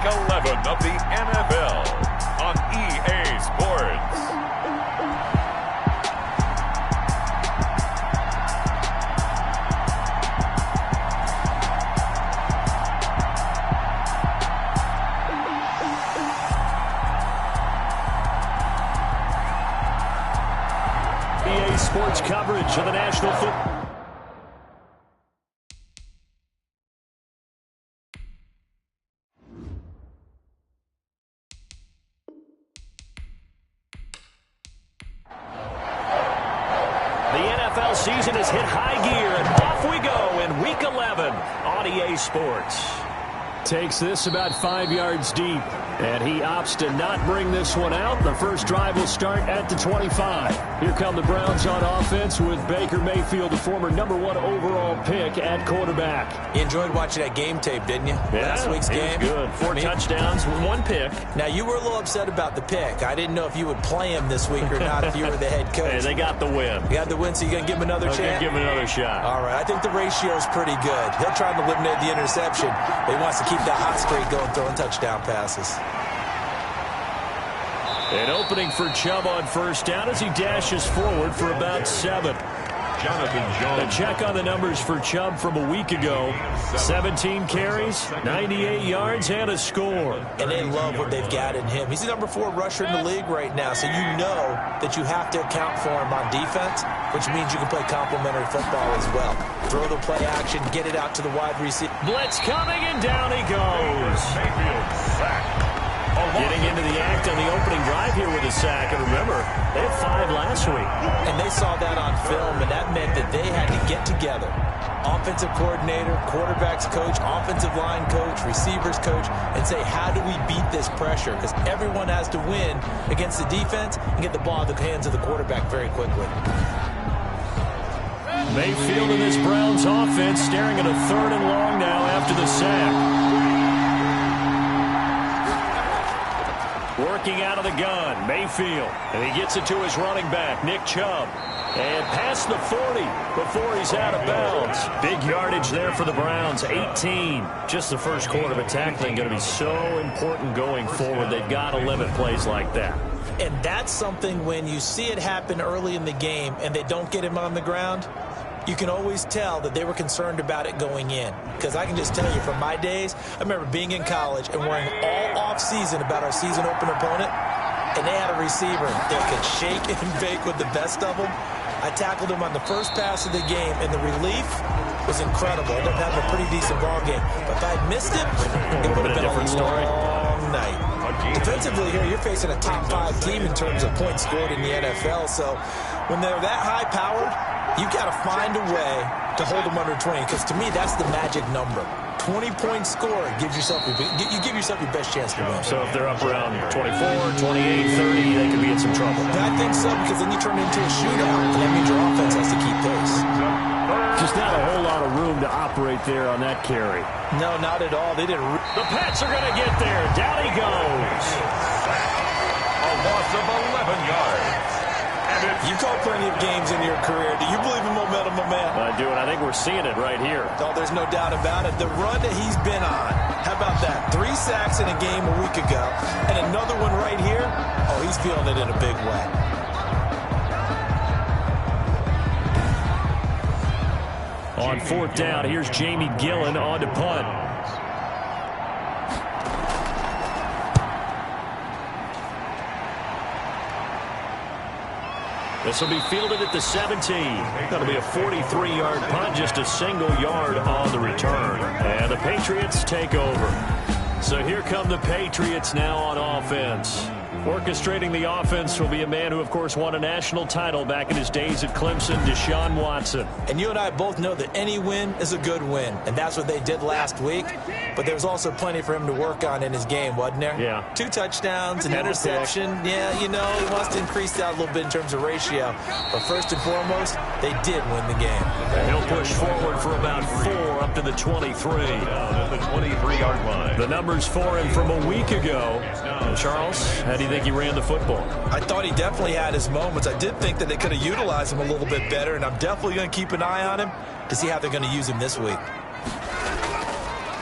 11 of the NFL on EA Sports. EA Sports coverage of the National Football. The NFL season has hit high gear, and off we go in Week 11 on EA Sports. Takes this about 5 yards deep, and he opts to not bring this one out. The first drive will start at the 25. Here come the Browns on offense with Baker Mayfield, the former #1 overall pick at quarterback. You enjoyed watching that game tape, didn't you? Yeah, Last week's game. It was good. Four touchdowns, 1 pick. Now, you were a little upset about the pick. I didn't know if you would play him this week or not if you were the head coach. Hey, they got the win. You got the win, so you're going to give him another chance? Give him another shot. All right, I think the ratio is pretty good. He'll try to eliminate the interception, but he wants to keep that hot streak going, throwing touchdown passes. An opening for Chubb on first down as he dashes forward for about 7. A check on the numbers for Chubb from a week ago. 17 carries, 98 yards, and a score. And they love what they've got in him. He's the #4 rusher in the league right now, so you know that you have to account for him on defense, which means you can play complementary football as well. Throw the play action, get it out to the wide receiver. Blitz coming, and down he goes. Getting into the act on the opening drive here with a sack. And remember, they had 5 last week. And they saw that on film, and that meant that they had to get together. Offensive coordinator, quarterbacks coach, offensive line coach, receivers coach, and say, how do we beat this pressure? Because everyone has to win against the defense and get the ball in the hands of the quarterback very quickly. Mayfield in this Browns offense staring at a 3rd and long now after the sack. Working out of the gun, Mayfield. And he gets it to his running back, Nick Chubb. And past the 40 before he's out of bounds. Big yardage there for the Browns, 18. Just the first quarter, but tackling going to be so important going forward. They've got to limit plays like that. And that's something when you see it happen early in the game and they don't get him on the ground, you can always tell that they were concerned about it going in. Because I can just tell you from my days, I remember being in college and worrying all off-season about our season opener opponent, and they had a receiver that could shake and bake with the best of them. I tackled him on the first pass of the game, and the relief was incredible. I ended up having a pretty decent ball game. But if I had missed it, it would have been a long night. Defensively here, you're facing a top 5 team in terms of points scored in the NFL. So when they're that high-powered, you've got to find a way to hold them under 20, because to me, that's the magic number. 20-point score gives yourself you give yourself your best chance to win. So if they're up around 24, 28, 30, they could be in some trouble. I think so, because then you turn it into a shootout, and that means your offense has to keep pace. Just not a whole lot of room to operate there on that carry. No, not at all. They didn't. The Pats are going to get there. Down he goes. A loss of 11 yards. You called plenty of games in your career. Do you believe in momentum, my man? I do, and I think we're seeing it right here. Oh, there's no doubt about it. The run that he's been on, how about that? 3 sacks in a game a week ago, and another one right here. Oh, he's feeling it in a big way. On 4th down, here's Jamie Gillen on to punt. This will be fielded at the 17. That'll be a 43-yard punt, just a single yard on the return. And the Patriots take over. So here come the Patriots now on offense. Orchestrating the offense will be a man who, of course, won a national title back in his days at Clemson, Deshaun Watson. And you and I both know that any win is a good win, and that's what they did last week. But there's also plenty for him to work on in his game, wasn't there? Yeah. 2 touchdowns, an interception. Yeah, you know, he wants to increase that a little bit in terms of ratio. But first and foremost, they did win the game. And he'll push forward for about 4 up to the 23. At the 23-yard line. The numbers for him from a week ago. Charles, how do you think he ran the football? I thought he definitely had his moments. I did think that they could have utilized him a little bit better, and I'm definitely going to keep an eye on him to see how they're going to use him this week.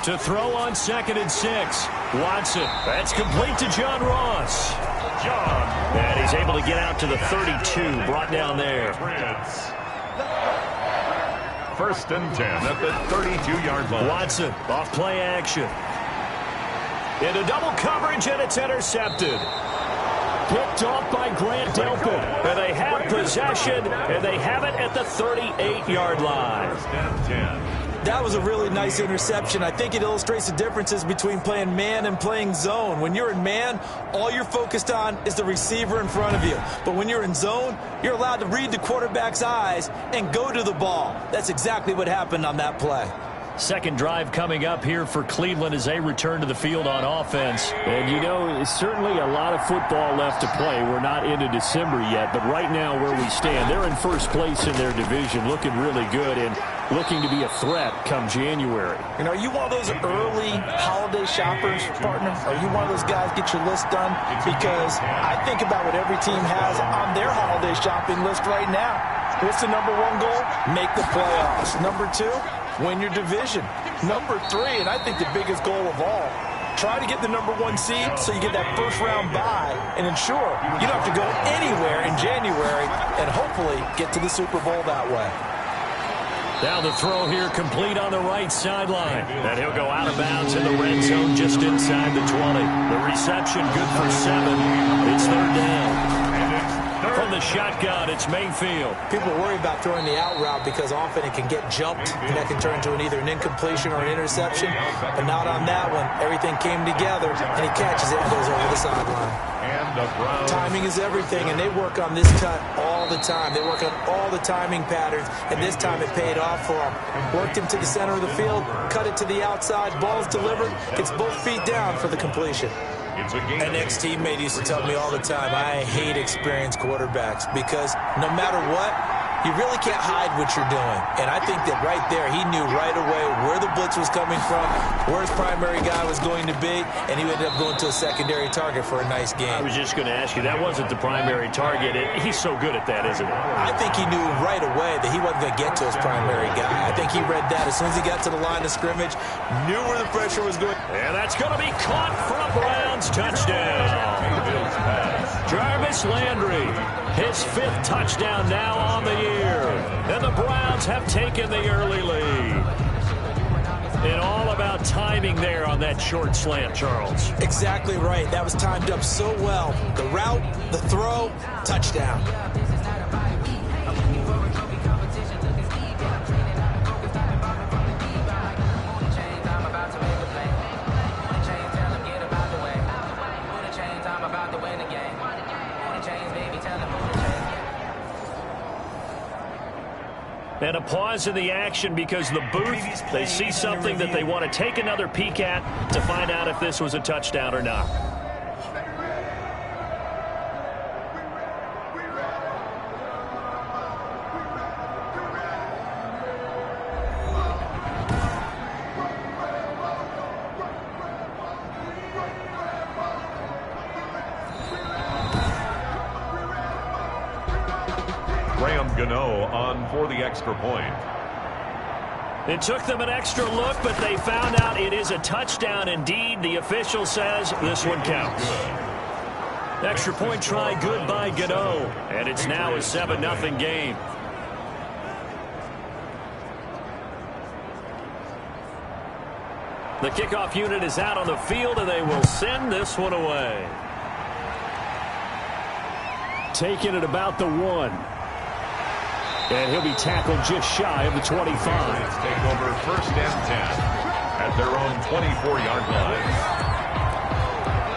To throw on 2nd and 6. Watson. That's complete to John Ross. And he's able to get out to the 32, brought down there. 1st and 10 at the 32-yard line. Watson off play action. Into double coverage, and it's intercepted. Picked off by Grant Delpit. And they have possession, and they have it at the 38-yard line. 1st and 10. That was a really nice interception. I think it illustrates the differences between playing man and playing zone. When you're in man, all you're focused on is the receiver in front of you. But when you're in zone, you're allowed to read the quarterback's eyes and go to the ball. That's exactly what happened on that play. Second drive coming up here for Cleveland as they return to the field on offense. And, you know, certainly a lot of football left to play. We're not into December yet, but right now where we stand, they're in first place in their division, looking really good and looking to be a threat come January. You know, are you one of those early holiday shoppers, partner? Are you one of those guys get your list done? Because I think about what every team has on their holiday shopping list right now. What's the number 1 goal? Make the playoffs. Number 2, win your division. Number 3, and I think the biggest goal of all, try to get the number 1 seed so you get that first-round bye and ensure you don't have to go anywhere in January and hopefully get to the Super Bowl that way. Now the throw here complete on the right sideline. And he'll go out of bounds in the red zone just inside the 20. The reception good for 7. It's 3rd down. From the shotgun, it's Mayfield. People worry about throwing the out route because often it can get jumped, and that can turn into either an incompletion or an interception. But not on that one. Everything came together, and he catches it and goes over the sideline. Timing is everything, and they work on this cut all the time. They work on all the timing patterns, and this time it paid off for him. Worked him to the center of the field, cut it to the outside, ball's delivered, gets both feet down for the completion. An ex-teammate used to tell me all the time, I hate experienced quarterbacks because no matter what, you really can't hide what you're doing. And I think that right there, he knew right away where the blitz was coming from, where his primary guy was going to be, and he ended up going to a secondary target for a nice game. I was just going to ask you, that wasn't the primary target. He's so good at that, isn't he? I think he knew right away that he wasn't going to get to his primary guy. I think he read that as soon as he got to the line of scrimmage, knew where the pressure was going. And that's going to be caught for a Browns touchdown. Jarvis Landry, his 5th touchdown now on the year. And the Browns have taken the early lead. And all about timing there on that short slant, Charles. Exactly right. That was timed up so well. The route, the throw, touchdown. And a pause in the action because the booth, they see something that they want to take another peek at to find out if this was a touchdown or not. On for the extra point. It took them an extra look, but they found out it is a touchdown indeed. The official says this one counts. Extra point try good by Gano, and it's now a 7-0 game. The kickoff unit is out on the field, and they will send this one away. Taking it about the 1. And he'll be tackled just shy of the 25. Let's take over 1st and 10 at their own 24-yard line.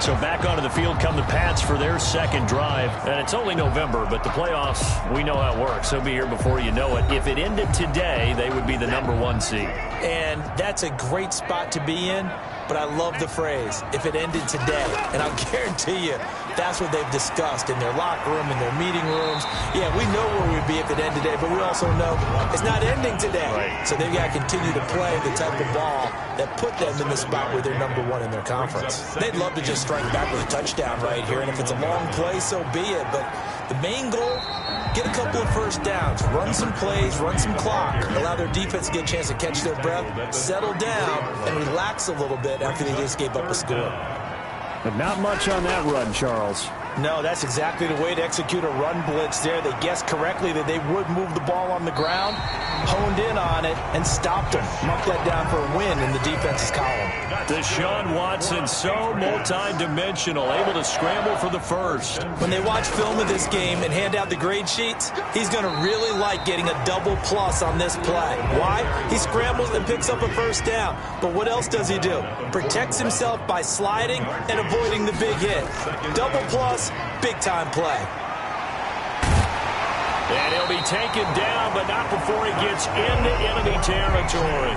So back onto the field come the Pats for their 2nd drive. And it's only November, but the playoffs, we know how it works. They'll be here before you know it. If it ended today, they would be the number 1 seed. And that's a great spot to be in. But I love the phrase, if it ended today. And I'll guarantee you, that's what they've discussed in their locker room, in their meeting rooms. Yeah, we know where we'd be if it ended today, but we also know it's not ending today. Right. So they've got to continue to play the type of ball that put them in the spot where they're number 1 in their conference. They'd love to just strike back with a touchdown right here, and if it's a long play, so be it. But The main goal, get a couple of first downs, run some plays, run some clock, allow their defense to get a chance to catch their breath, settle down, and relax a little bit after they just gave up a score. But not much on that run, Charles. No, that's exactly the way to execute a run blitz there. They guessed correctly that they would move the ball on the ground, honed in on it, and stopped them. Marked that down for a win in the defense's column. Deshaun Watson, so multi-dimensional, able to scramble for the first. When they watch film of this game and hand out the grade sheets, he's going to really like getting a double plus on this play. Why? He scrambles and picks up a first down. But what else does he do? Protects himself by sliding and avoiding the big hit. Double plus, big-time play. And he'll be taken down, but not before he gets into enemy territory.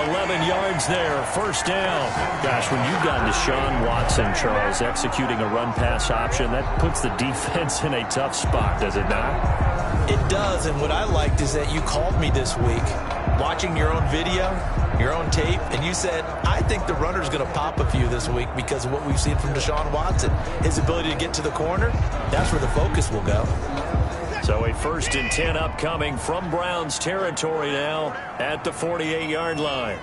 11 yards there, first down. Gosh, when you've got Deshaun Watson, Charles, executing a run-pass option, that puts the defense in a tough spot, does it not? It does, and what I liked is that you called me this week, watching your own video, your own tape, and you said, I think the runner's going to pop a few this week because of what we've seen from Deshaun Watson. His ability to get to the corner, that's where the focus will go. So a 1st and 10 upcoming from Browns territory now at the 48-yard line.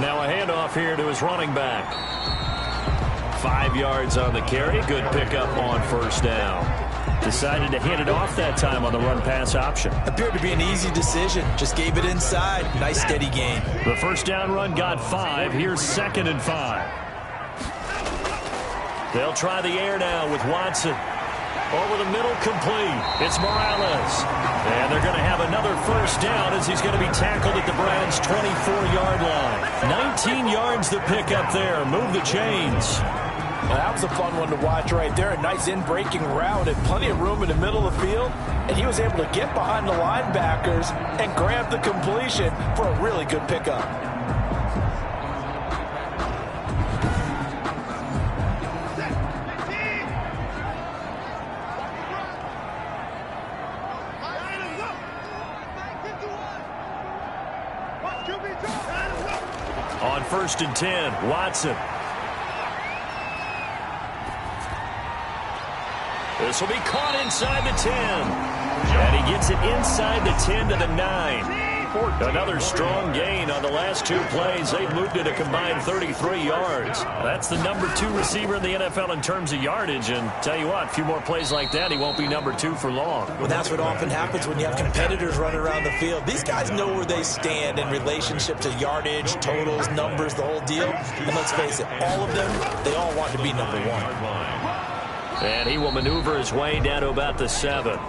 Now a handoff here to his running back. 5 yards on the carry. Good pickup on first down. Decided to hand it off that time on the run-pass option. Appeared to be an easy decision. Just gave it inside. Nice, steady gain. The first down run got 5. Here's 2nd and 5. They'll try the air now with Watson. Over the middle, complete. It's Morales. And they're going to have another first down as he's going to be tackled at the Browns' 24-yard line. 19 yards to pick up there. Move the chains. Well, that was a fun one to watch right there. A nice in-breaking route and plenty of room in the middle of the field. And he was able to get behind the linebackers and grab the completion for a really good pickup. On 1st and 10, Watson. This will be caught inside the 10. And he gets it inside the 10 to the 9. Another strong gain on the last 2 plays. They've moved it a combined 33 yards. That's the number 2 receiver in the NFL in terms of yardage. And tell you what, a few more plays like that, he won't be number 2 for long. Well, that's what often happens when you have competitors running around the field. These guys know where they stand in relationship to yardage, totals, numbers, the whole deal. And let's face it, all of them, they all want to be number 1. And he will maneuver his way down to about the 7.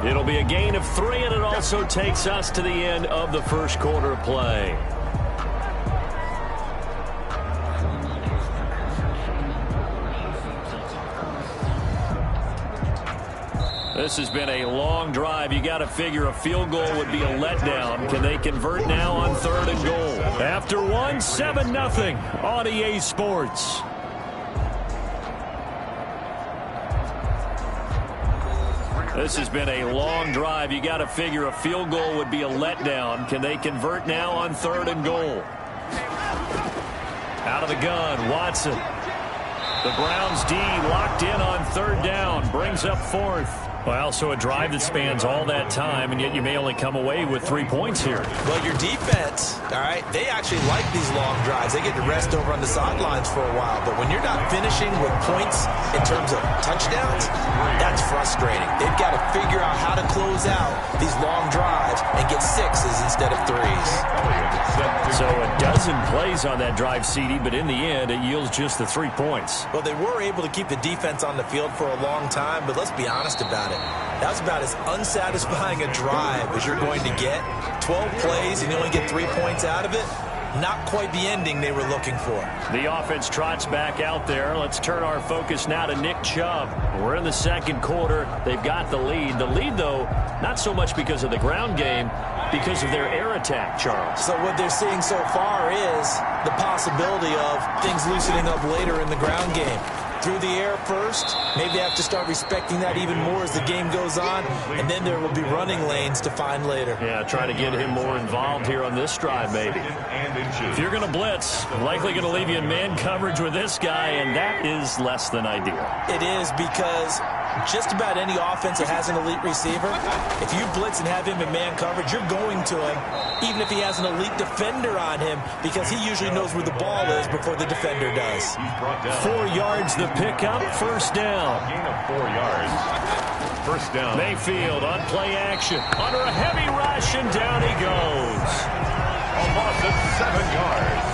It'll be a gain of 3, and it also takes us to the end of the first quarter of play. This has been a long drive. You got to figure a field goal would be a letdown. Can they convert now on 3rd and goal? After 1, 7-0 on EA Sports. This has been a long drive. You got to figure a field goal would be a letdown. Can they convert now on 3rd and goal? Out of the gun, Watson. The Browns D locked in on 3rd down. Brings up 4th. Well, so a drive that spans all that time, and yet you may only come away with 3 points here. Well, your defense, all right, they actually like these long drives. They get to rest over on the sidelines for a while. But when you're not finishing with points in terms of touchdowns, that's frustrating. They've got to figure out how to close out these long drives and get 6s instead of 3s. So a dozen plays on that drive, CD, but in the end, it yields just the 3 points. Well, they were able to keep the defense on the field for a long time, but let's be honest about it. That's about as unsatisfying a drive as you're going to get. 12 plays and you only get 3 points out of it. Not quite the ending they were looking for. The offense trots back out there. Let's turn our focus now to Nick Chubb. We're in the second quarter. They've got the lead. The lead, though, not so much because of the ground game, because of their air attack, Charles. So what they're seeing so far is the possibility of things loosening up later in the ground game. through the air first. Maybe they have to start respecting that even more as the game goes on, and then there will be running lanes to find later. Yeah, trying to get him more involved here on this drive, maybe. If you're going to blitz, likely going to leave you in man coverage with this guy, and that is less than ideal. It is, because just about any offense that has an elite receiver, if you blitz and have him in man coverage, you're going to him, even if he has an elite defender on him, because he usually knows where the ball is before the defender does. 4 yards the pickup, first down. Gain of 4 yards. First down. Mayfield on play action. Under a heavy rush, and down he goes. A loss of 7 yards.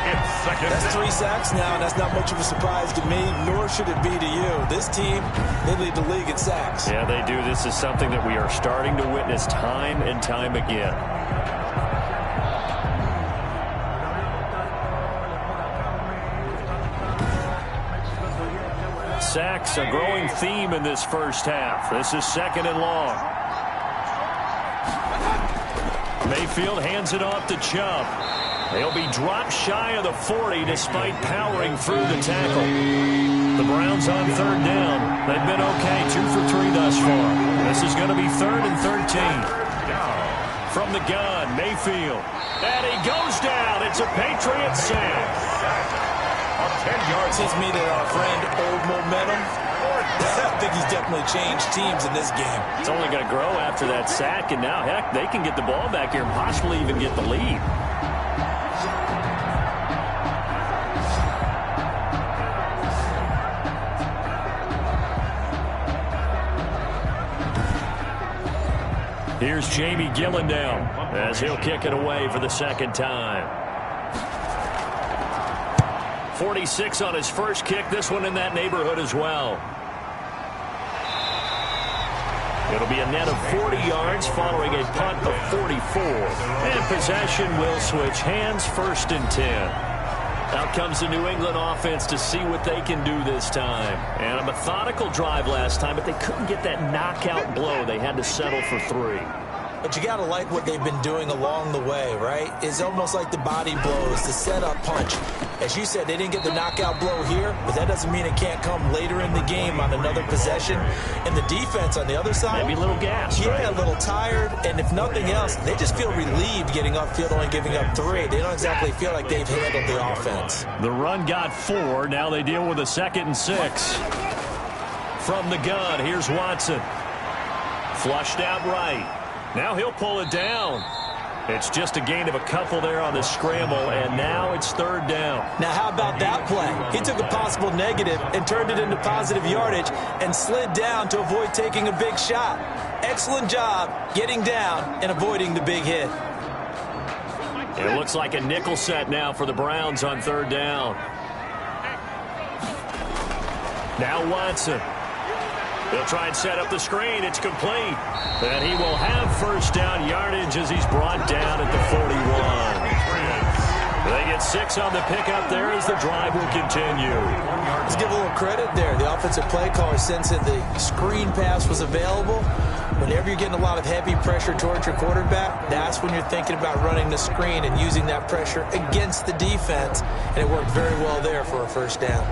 It's second. That's 3 sacks now, and that's not much of a surprise to me, nor should it be to you. This team, they lead the league in sacks. Yeah, they do. This is something that we are starting to witness time and time again. Sacks, a growing theme in this first half. This is second and long. Mayfield hands it off to Chubb. They'll be dropped shy of the 40 despite powering through the tackle. The Browns on third down. They've been okay, 2 for 3 thus far. This is going to be 3rd and 13. From the gun, Mayfield. And he goes down. It's a Patriot sack. 10 yards. Seems to me that our friend Old Momentum, I think he's definitely changed teams in this game. It's only going to grow after that sack, and now, heck, they can get the ball back here and possibly even get the lead. Here's Jamie Gillendown as he'll kick it away for the second time. 46 on his first kick. This one in that neighborhood as well. It'll be a net of 40 yards following a punt of 44. And possession will switch hands, 1st and 10. Out comes the New England offense to see what they can do this time. And a methodical drive last time, but they couldn't get that knockout blow. They had to settle for 3. But you got to like what they've been doing along the way, right? It's almost like the body blows, the setup punch. As you said, they didn't get the knockout blow here, but that doesn't mean it can't come later in the game on another possession. And the defense on the other side, maybe a little gassed, yeah, right? A little tired. And if nothing else, they just feel relieved getting upfield, only giving up 3. They don't exactly feel like they've handled the offense. The run got 4. Now they deal with a 2nd and 6. From the gun, here's Watson. Flushed out right. Now he'll pull it down. It's just a gain of a couple there on the scramble, and now it's 3rd down. Now how about that play? He took a possible negative and turned it into positive yardage and slid down to avoid taking a big shot. Excellent job getting down and avoiding the big hit. It looks like a nickel set now for the Browns on 3rd down. Now Watson. He'll try and set up the screen. It's complete. And he will have 1st down yardage as he's brought down at the 41. They get 6 on the pickup there as the drive will continue. Let's give a little credit there. The offensive play caller sensed that the screen pass was available. Whenever you're getting a lot of heavy pressure towards your quarterback, that's when you're thinking about running the screen and using that pressure against the defense. And it worked very well there for a 1st down.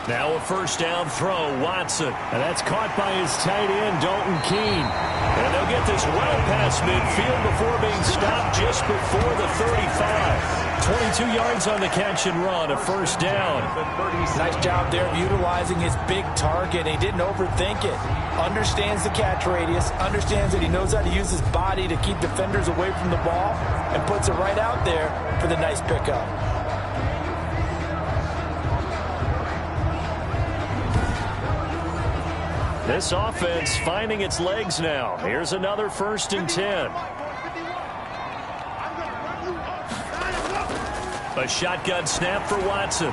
Now a 1st down throw, Watson. And that's caught by his tight end, Dalton Keene. And they'll get this well past midfield before being stopped just before the 35. 22 yards on the catch and run, a 1st down. Nice job there of utilizing his big target. He didn't overthink it. Understands the catch radius, understands that he knows how to use his body to keep defenders away from the ball, and puts it right out there for the nice pickup. This offense finding its legs now. Here's another 1st and 10. A shotgun snap for Watson.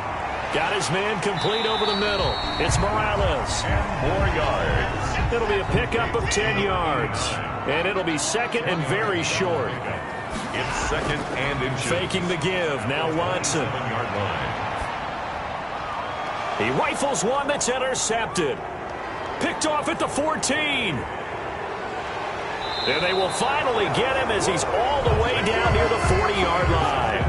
Got his man complete over the middle. It's Morales. And 4 yards. It'll be a pickup of 10 yards. And it'll be 2nd and very short. It's 2nd and inches. Faking the give. Now Watson. 7-yard line. He rifles one that's intercepted. Picked off at the 14. And they will finally get him as he's all the way down near the 40-yard line.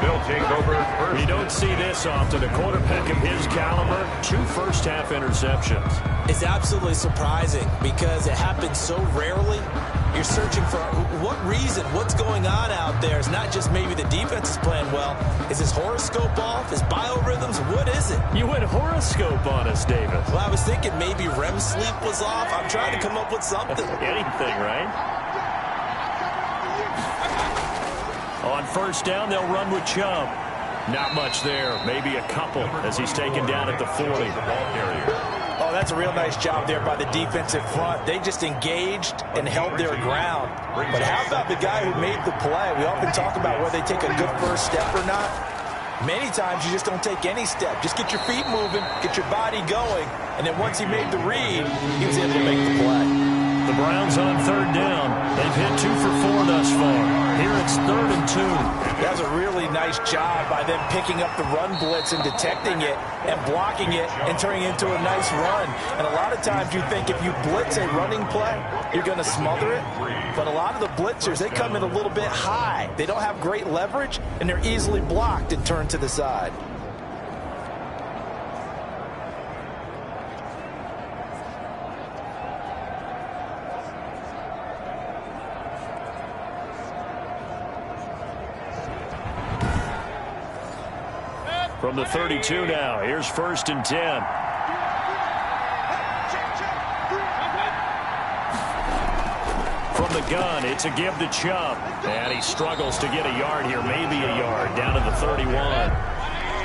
They'll take over first. You don't see this often. A quarterback of his caliber, 2 first-half interceptions. It's absolutely surprising because it happens so rarely. You're searching for what reason, what's going on out there. It's not just maybe the defense is playing well. Is his horoscope off? His biorhythms? What is it? You went horoscope on us, David. Well, I was thinking maybe REM sleep was off. I'm trying to come up with something. Anything, right? On first down, they'll run with Chubb. Not much there. Maybe a couple as he's taken down at the 40. Oh, that's a real nice job there by the defensive front. They just engaged and held their ground. But how about the guy who made the play? We often talk about whether they take a good first step or not. Many times you just don't take any step. Just get your feet moving, get your body going, and then once he made the read, he was able to make the play. The Browns on third down. They've hit 2 for 4 thus far. Here it's 3rd and 2. That was a really nice job by them picking up the run blitz and detecting it and blocking it and turning it into a nice run. And a lot of times you think if you blitz a running play, you're going to smother it. But a lot of the blitzers, they come in a little bit high. They don't have great leverage, and they're easily blocked and turned to the side. From the 32 now, here's 1st and 10. From the gun, it's a give to Chubb. And he struggles to get a yard here, maybe a yard, down to the 31.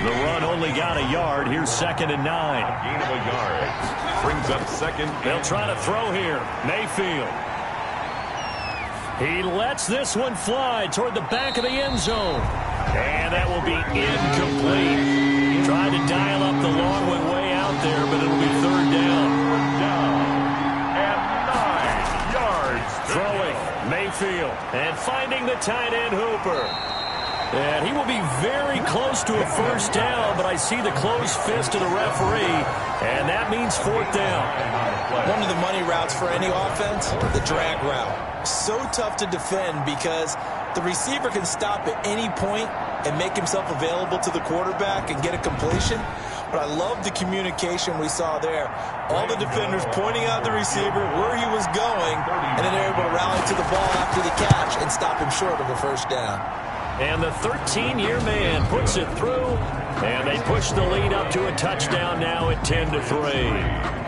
The run only got a yard. Here's 2nd and 9. Gain of a yard. Brings up 2nd. They'll try to throw here. Mayfield. He lets this one fly toward the back of the end zone. And that will be incomplete. Tried to dial up the long way out there, but it'll be 3rd down. And 9 yards. Throwing Mayfield and finding the tight end Hooper. And he will be very close to a first down, but I see the closed fist of the referee, and that means 4th down. One of the money routes for any offense, the drag route. So tough to defend because the receiver can stop at any point and make himself available to the quarterback and get a completion. But I love the communication we saw there. All the defenders pointing out the receiver, where he was going, and then they're able to rally to the ball after the catch and stop him short of a first down. And the 13-year man puts it through, and they push the lead up to a touchdown now at 10-3.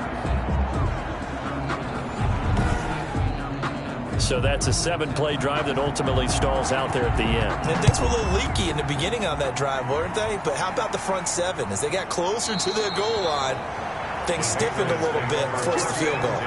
So that's a 7-play drive that ultimately stalls out there at the end. And things were a little leaky in the beginning on that drive, weren't they? But how about the front 7? As they got closer to the goal line, things stiffened a little bit, forced the field goal.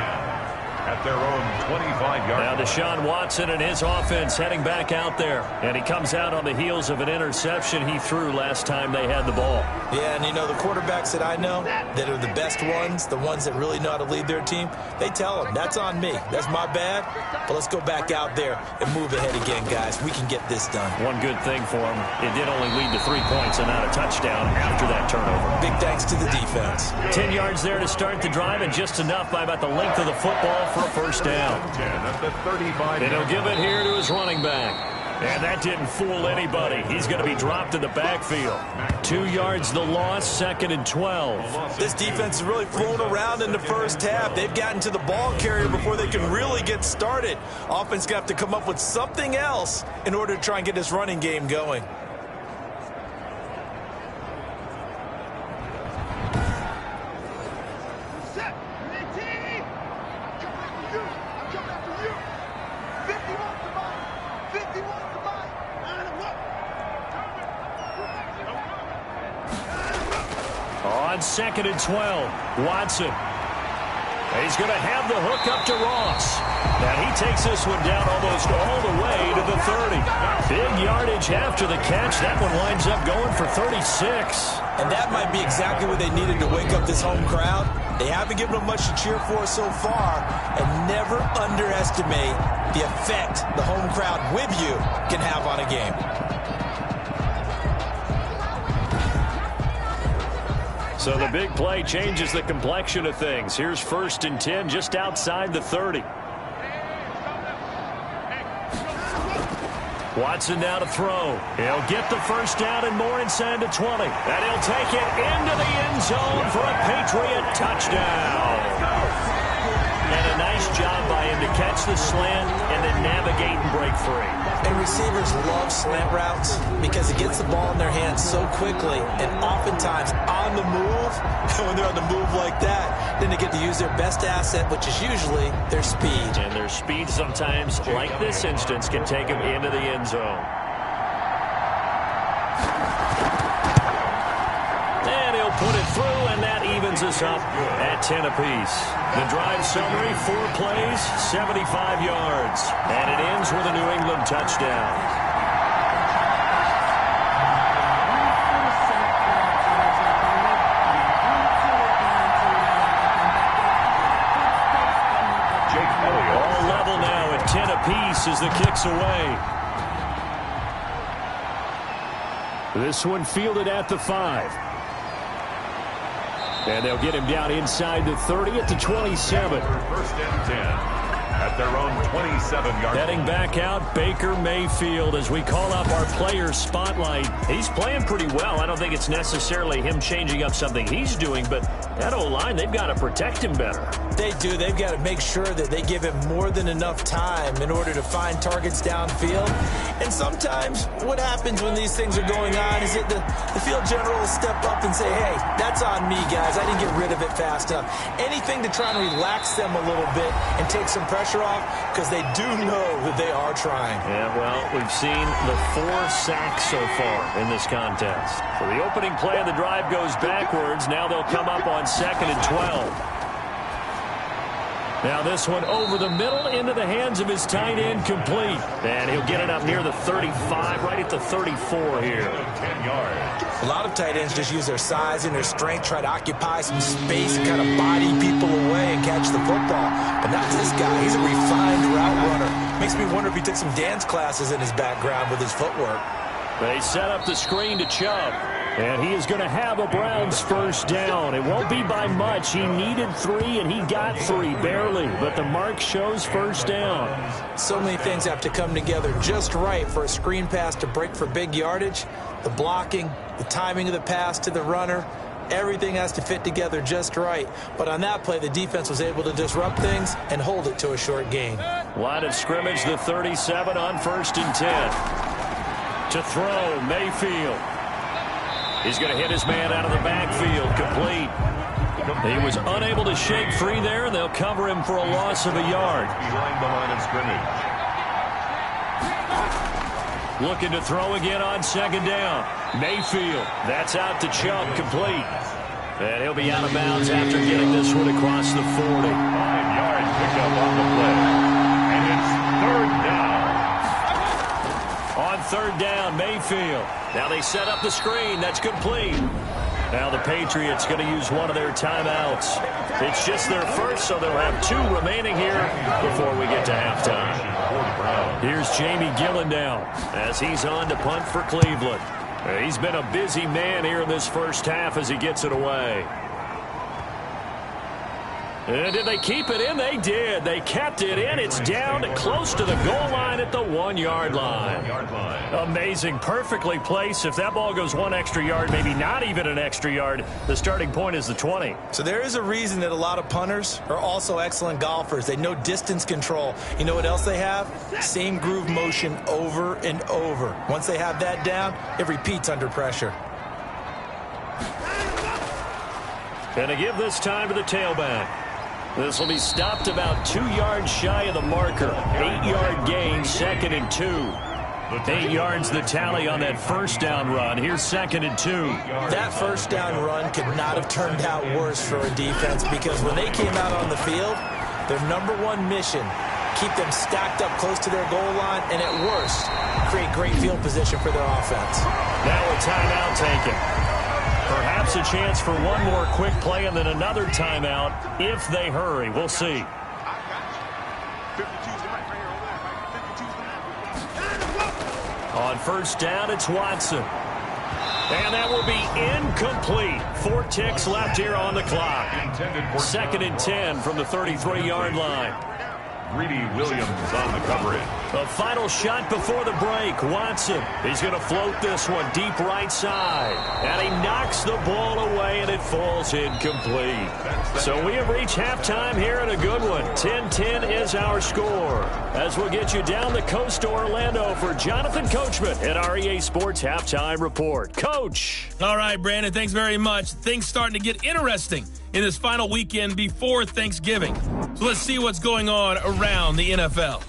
At their own 25-yard Now Deshaun Watson and his offense heading back out there. And he comes out on the heels of an interception he threw last time they had the ball. Yeah, and you know, the quarterbacks that I know that are the best ones, the ones that really know how to lead their team, they tell them, that's on me. That's my bad. But let's go back out there and move ahead again, guys. We can get this done. One good thing for him, it did only lead to 3 points and not a touchdown after that turnover. Big thanks to the defense. 10 yards there to start the drive, and just enough by about the length of the football for a first down. 10 at the 35. And he'll give it here to his running back. And that didn't fool anybody. He's going to be dropped in the backfield. 2 yards the loss, 2nd and 12. This defense has really flown around in the first half. They've gotten to the ball carrier before they can really get started. Offense going to have to come up with something else in order to try and get this running game going. On 2nd and 12, Watson. He's going to have the hook up to Ross. And he takes this one down almost all the way to the 30. Big yardage after the catch. That one winds up going for 36. And that might be exactly what they needed to wake up this home crowd. They haven't given them much to cheer for so far. And never underestimate the effect the home crowd with you can have on a game. So the big play changes the complexion of things. Here's 1st and 10 just outside the 30. Watson now to throw. He'll get the first down and more inside the 20. And he'll take it into the end zone for a Patriot touchdown. And a nice job by him to catch the slant and then navigate and break free. And receivers love slant routes because it gets the ball in their hands so quickly and oftentimes on the move. And when they're on the move like that, then they get to use their best asset, which is usually their speed. And their speed sometimes, like this instance, can take them into the end zone. And he'll put it through, and that evens us up at 10 apiece. The drive summary, 4 plays, 75 yards. And it ends with a New England touchdown. All level now at 10 apiece as the kick's away. This one fielded at the 5. And they'll get him down inside the 30 at the 27. First and 10 at their own 27-yard. Heading back out, Baker Mayfield as we call up our player spotlight. He's playing pretty well. I don't think it's necessarily him changing up something he's doing, but that O-line, they've got to protect him better. They do. They've got to make sure that they give him more than enough time in order to find targets downfield. And sometimes what happens when these things are going on is that the field general will step up and say, hey, that's on me, guys. I didn't get rid of it fast enough. Anything to try and relax them a little bit and take some pressure off because they do know that they are trying. Yeah, well, we've seen the 4 sacks so far in this contest. So the opening play of the drive goes backwards. Now they'll come up on 2nd and 12. Now this one over the middle into the hands of his tight end, complete. And he'll get it up near the 35, right at the 34 here. 10 yards. A lot of tight ends just use their size and their strength, try to occupy some space and kind of body people away and catch the football. But not this guy. He's a refined route runner. Makes me wonder if he took some dance classes in his background with his footwork. They set up the screen to Chubb. And he is going to have a Browns first down. It won't be by much. He needed 3, and he got 3, barely. But the mark shows first down. So many things have to come together just right for a screen pass to break for big yardage. The blocking, the timing of the pass to the runner, everything has to fit together just right. But on that play, the defense was able to disrupt things and hold it to a short gain. Line of scrimmage, the 37 on 1st and 10. To throw, Mayfield. He's going to hit his man out of the backfield, complete. He was unable to shake free there, and they'll cover him for a loss of a yard. Behind the line of scrimmage. Looking to throw again on 2nd down. Mayfield, that's out to Chubb, complete. And he'll be out of bounds after getting this one across the 40. 5 yards picked up on the play. And it's 3rd down. On 3rd down, Mayfield. Now they set up the screen. That's complete. Now the Patriots going to use one of their timeouts. It's just their first, so they'll have 2 remaining here before we get to halftime. Here's Jamie Gillendown as he's on to punt for Cleveland. He's been a busy man here in this first half as he gets it away. And did they keep it in? They did. They kept it in. It's down to close to the goal line at the 1-yard line. Amazing. Perfectly placed. If that ball goes 1 extra yard, maybe not even an extra yard, the starting point is the 20. So there is a reason that a lot of punters are also excellent golfers. They know distance control. You know what else they have? Same groove motion over and over. Once they have that down, it repeats under pressure. Going to give this time to the tailback. This will be stopped about 2 yards shy of the marker. 8-yard gain, 2nd and 2. 8 yards the tally on that first down run. Here's 2nd and 2. That first down run could not have turned out worse for a defense because when they came out on the field, their #1 mission, keep them stacked up close to their goal line, and at worst, create great field position for their offense. Now a timeout taken. Perhaps a chance for one more quick play and then another timeout if they hurry. We'll see. On first down, it's Watson. And that will be incomplete. 4 ticks left here on the clock. 2nd and 10 from the 33-yard line. Greedy Williams on the coverage. The final shot before the break. Watson, he's going to float this one deep right side. And he knocks the ball away, and it falls incomplete. So we have reached halftime here in a good one. 10-10 is our score. As we'll get you down the coast to Orlando for Jonathan Coachman at our EA Sports Halftime Report. Coach. All right, Brandon, thanks very much. Things starting to get interesting in this final weekend before Thanksgiving. So let's see what's going on around the NFL.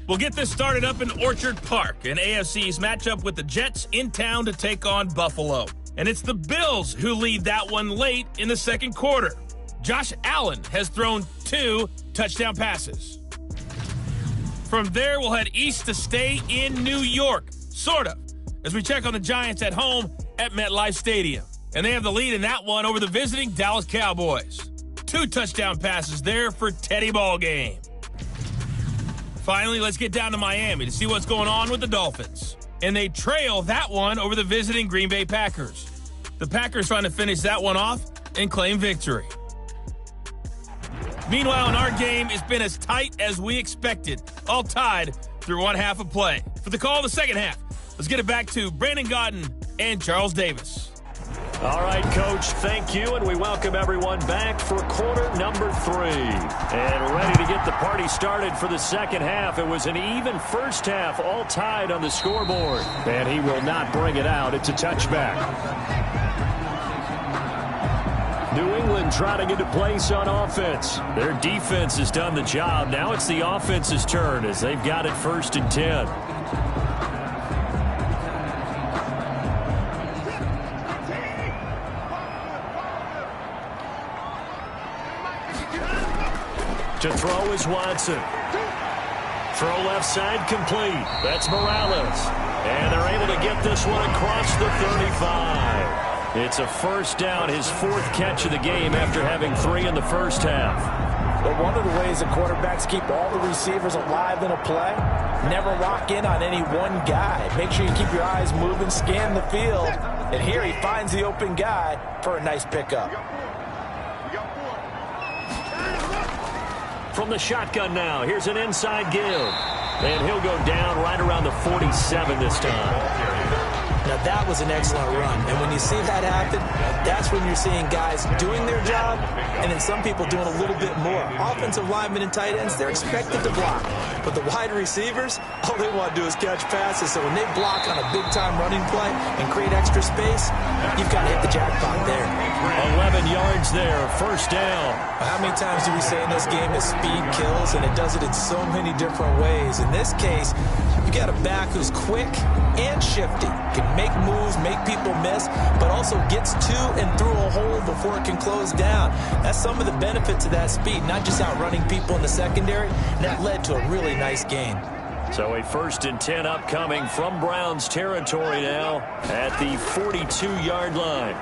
We'll get this started up in Orchard Park, an AFC's matchup with the Jets in town to take on Buffalo. And it's the Bills who lead that one late in the second quarter. Josh Allen has thrown 2 touchdown passes. From there, we'll head east to stay in New York, sort of, as we check on the Giants at home at MetLife Stadium. And they have the lead in that one over the visiting Dallas Cowboys. 2 touchdown passes there for Teddy Ballgame. Finally, let's get down to Miami to see what's going on with the Dolphins. And they trail that one over the visiting Green Bay Packers. The Packers trying to finish that one off and claim victory. Meanwhile, in our game, it's been as tight as we expected, all tied through one half of play. For the call of the second half, let's get it back to Brandon Gaudin and Charles Davis. All right, Coach, thank you, and we welcome everyone back for quarter number 3. And ready to get the party started for the second half. It was an even first half, all tied on the scoreboard. And he will not bring it out. It's a touchback. New England trying to get a place on offense. Their defense has done the job. Now it's the offense's turn as they've got it 1st and 10. To throw is Watson. Throw left side complete. That's Morales. And they're able to get this one across the 35. It's a first down, his 4th catch of the game after having 3 in the first half. But one of the ways that quarterbacks keep all the receivers alive in a play, never lock in on any one guy. Make sure you keep your eyes moving, scan the field. And here he finds the open guy for a nice pickup. From the shotgun now, here's an inside give. And he'll go down right around the 47 this time. Now, that was an excellent run. And when you see that happen, that's when you're seeing guys doing their job and then some people doing a little bit more. Offensive linemen and tight ends, they're expected to block. But the wide receivers, all they want to do is catch passes. So when they block on a big-time running play and create extra space, you've got to hit the jackpot there. 11 yards there, first down. How many times do we say in this game that speed kills, and it does it in so many different ways? In this case, you got a back who's quick and shifty, can make moves, make people miss, but also gets to and through a hole before it can close down. That's some of the benefits of that speed, not just outrunning people in the secondary. That led to a really nice gain. So a 1st and 10 upcoming from Browns territory now at the 42-yard line.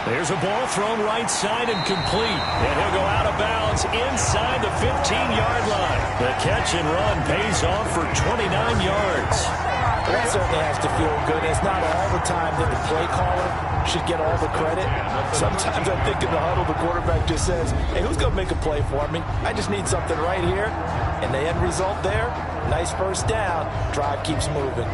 There's a ball thrown right side and complete. And he'll go out of bounds inside the 15-yard line. The catch and run pays off for 29 yards. That certainly has to feel good. It's not all the time that the play caller should get all the credit. Sometimes I think in the huddle, the quarterback just says, hey, who's going to make a play for me? I just need something right here. And the end result there, nice first down. Drive keeps moving.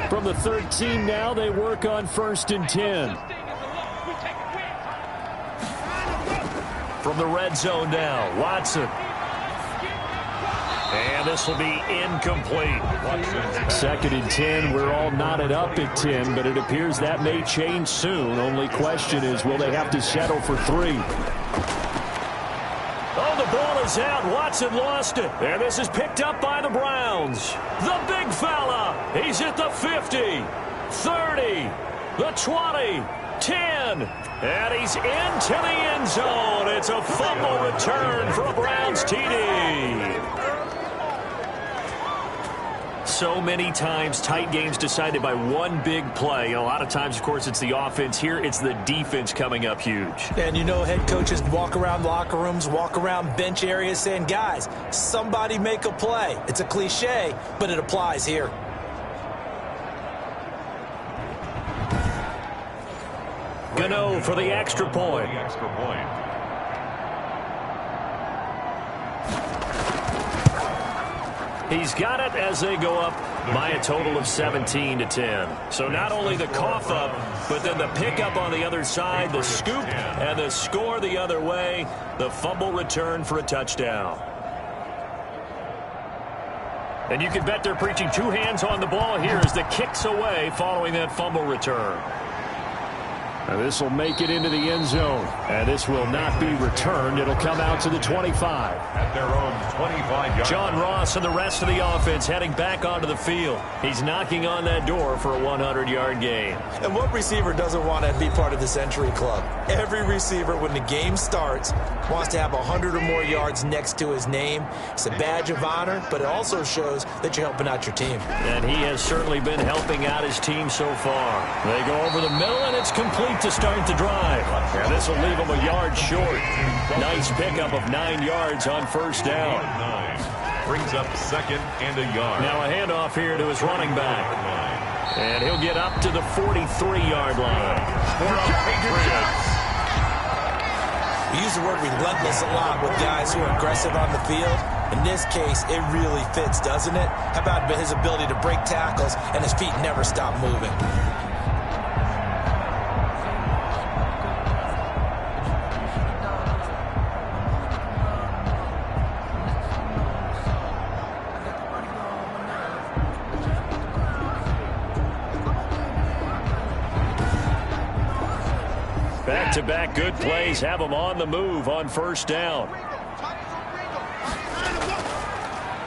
From the 13 now, they work on 1st and 10. From the red zone now, Watson. And this will be incomplete. 2nd and 10, we're all knotted up at 10, but it appears that may change soon. Only question is, will they have to settle for 3? Oh, the ball is out. Watson lost it. And this is picked up by the Browns. The big fella. He's at the 50, 30, the 20, 10. And he's into the end zone. It's a fumble return for a Browns TD. So many times, tight games decided by one big play. A lot of times, of course, it's the offense. Here, it's the defense coming up huge. And you know, head coaches walk around locker rooms, walk around bench areas saying, guys, somebody make a play. It's a cliche, but it applies here. Gano for the extra point. He's got it as they go up by a total of 17-10. So not only the cough up, but then the pickup on the other side, the scoop, and the score the other way, the fumble return for a touchdown. And you can bet they're preaching two hands on the ball here as the kick's away following that fumble return. And this will make it into the end zone. And this will not be returned. It'll come out to the 25. At their own 25-yard. John Ross and the rest of the offense heading back onto the field. He's knocking on that door for a 100-yard gain. And what receiver doesn't want to be part of the Century Club? Every receiver, when the game starts, wants to have 100 or more yards next to his name. It's a badge of honor, but it also shows that you're helping out your team. And he has certainly been helping out his team so far. They go over the middle, and it's complete to start the drive. And this will leave him a yard short. Nice pickup of 9 yards on first down. Brings up second and a yard. Now a handoff here to his running back. And he'll get up to the 43-yard line. We use the word relentless a lot with guys who are aggressive on the field. In this case, it really fits, doesn't it? How about his ability to break tackles and his feet never stop moving? Back-to-back good plays have him on the move on first down.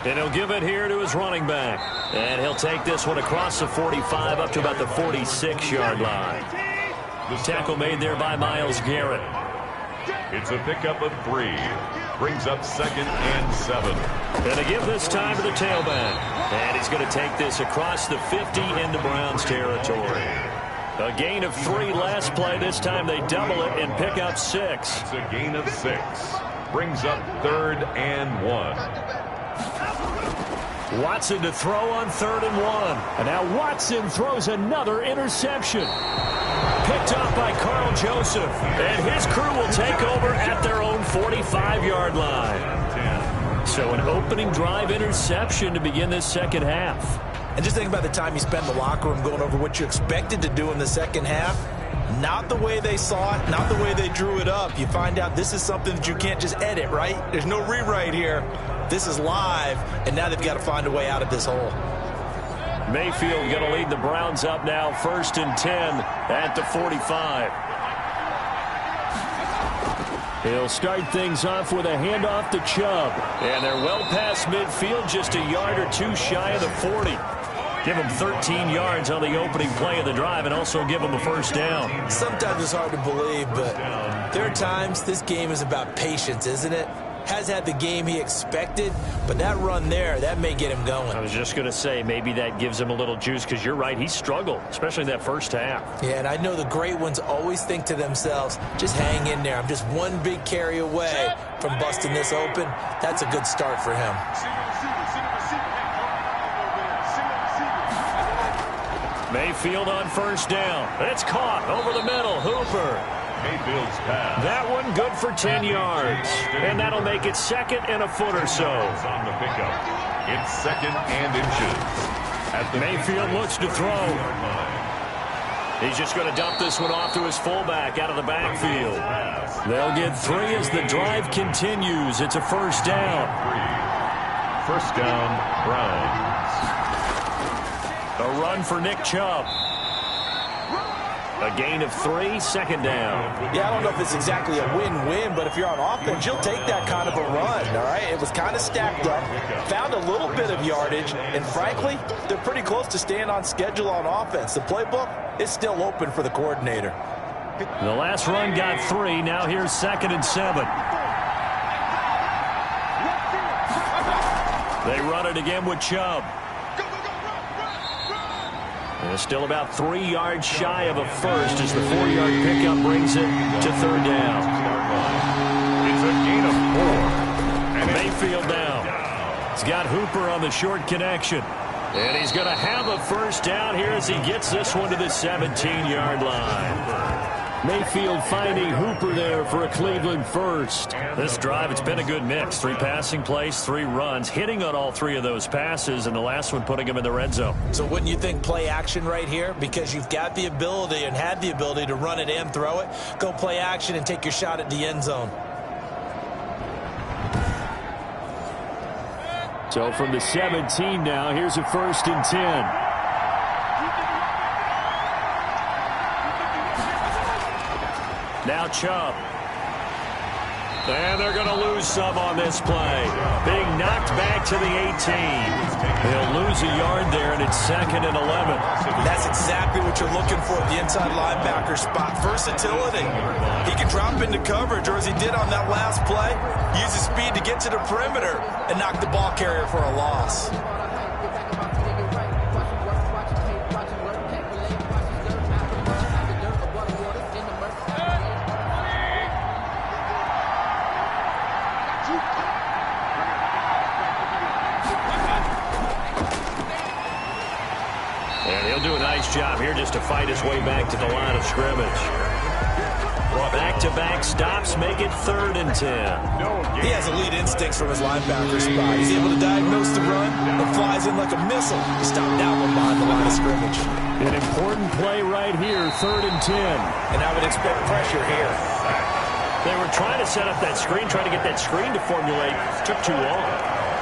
And he'll give it here to his running back. And he'll take this one across the 45 up to about the 46-yard line. Tackle made there by Myles Garrett. It's a pickup of 3. Brings up second and 7. And they give this time to the tailback. And he's going to take this across the 50 into Browns territory. A gain of 3 last play. This time they double it and pick up 6. It's a gain of 6. Brings up third and 1. Watson to throw on 3rd and 1. And now Watson throws another interception. Picked up by Carl Joseph. And his crew will take over at their own 45-yard line. So an opening drive interception to begin this second half. And just think about the time you spend in the locker room going over what you expected to do in the second half. Not the way they saw it, not the way they drew it up. You find out this is something that you can't just edit, right? There's no rewrite here. This is live, and now they've got to find a way out of this hole. Mayfield going to lead the Browns up now, 1st and 10 at the 45. He'll start things off with a handoff to Chubb. And they're well past midfield, just a yard or 2 shy of the 40. Give them 13 yards on the opening play of the drive and also give them a first down. Sometimes it's hard to believe, but there are times this game is about patience, isn't it? Has had the game he expected, but that run there, that may get him going. I was just going to say, maybe that gives him a little juice because you're right, he struggled, especially in that first half. Yeah, and I know the great ones always think to themselves, just hang in there. I'm just one big carry away from busting this open. That's a good start for him. Mayfield on first down. It's caught over the middle. Hooper. Mayfield's pass. That one good for 10 yards. And that'll make it 2nd and a foot or so. On the pickup. It's 2nd and inches. At the Mayfield looks to throw. He's just going to dump this one off to his fullback out of the backfield. They'll get 3 as the drive continues. It's a first down. 3. First down, Browns. A run for Nick Chubb. A gain of 3, 2nd down. Yeah, I don't know if it's exactly a win-win, but if you're on offense, you'll take that kind of a run, all right? It was kind of stacked up, found a little bit of yardage, and frankly, they're pretty close to staying on schedule on offense. The playbook is still open for the coordinator. The last run got 3. Now here's 2nd and 7. They run it again with Chubb. And it's still about 3 yards shy of a first as the 4-yard pickup brings it to 3rd down. It's a gain of 4. And Mayfield down. He's got Hooper on the short connection. And he's going to have a first down here as he gets this one to the 17-yard line. Mayfield finding Hooper there for a Cleveland first. This drive, it's been a good mix. 3 passing plays, 3 runs, hitting on all 3 of those passes, and the last one putting him in the red zone. So wouldn't you think play action right here? Because you've got the ability and had the ability to run it and throw it. Go play action and take your shot at the end zone. So from the 17 now, here's a 1st and 10. Now Chubb. And they're going to lose some on this play. Being knocked back to the 18. They'll lose a yard there, and it's 2nd and 11. That's exactly what you're looking for at the inside linebacker spot. Versatility. He can drop into coverage, or as he did on that last play, use his speed to get to the perimeter and knock the ball carrier for a loss. Do a nice job here just to fight his way back to the line of scrimmage. Back-to-back stops make it 3rd and 10. He has elite instincts from his linebacker spot. He's able to diagnose the run and flies in like a missile to stop that one behind the line of scrimmage. An important play right here, 3rd and 10. And I would expect pressure here. They were trying to set up that screen, trying to get that screen to formulate. Took too long.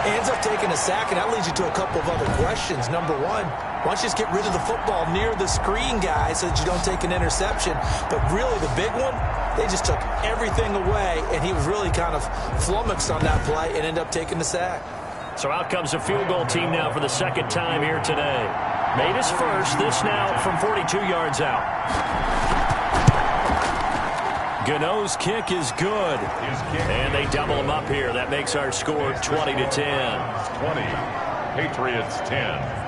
He ends up taking a sack, and that leads you to a couple of other questions. Number one, why don't you just get rid of the football near the screen guy so that you don't take an interception? But really, the big one, they just took everything away, and he was really kind of flummoxed on that play and ended up taking the sack. So out comes the field goal team now for the 2nd time here today. Made his first, this now from 42 yards out. Gano's kick is good. And they double him up here. That makes our score 20-10. 20. Patriots 10.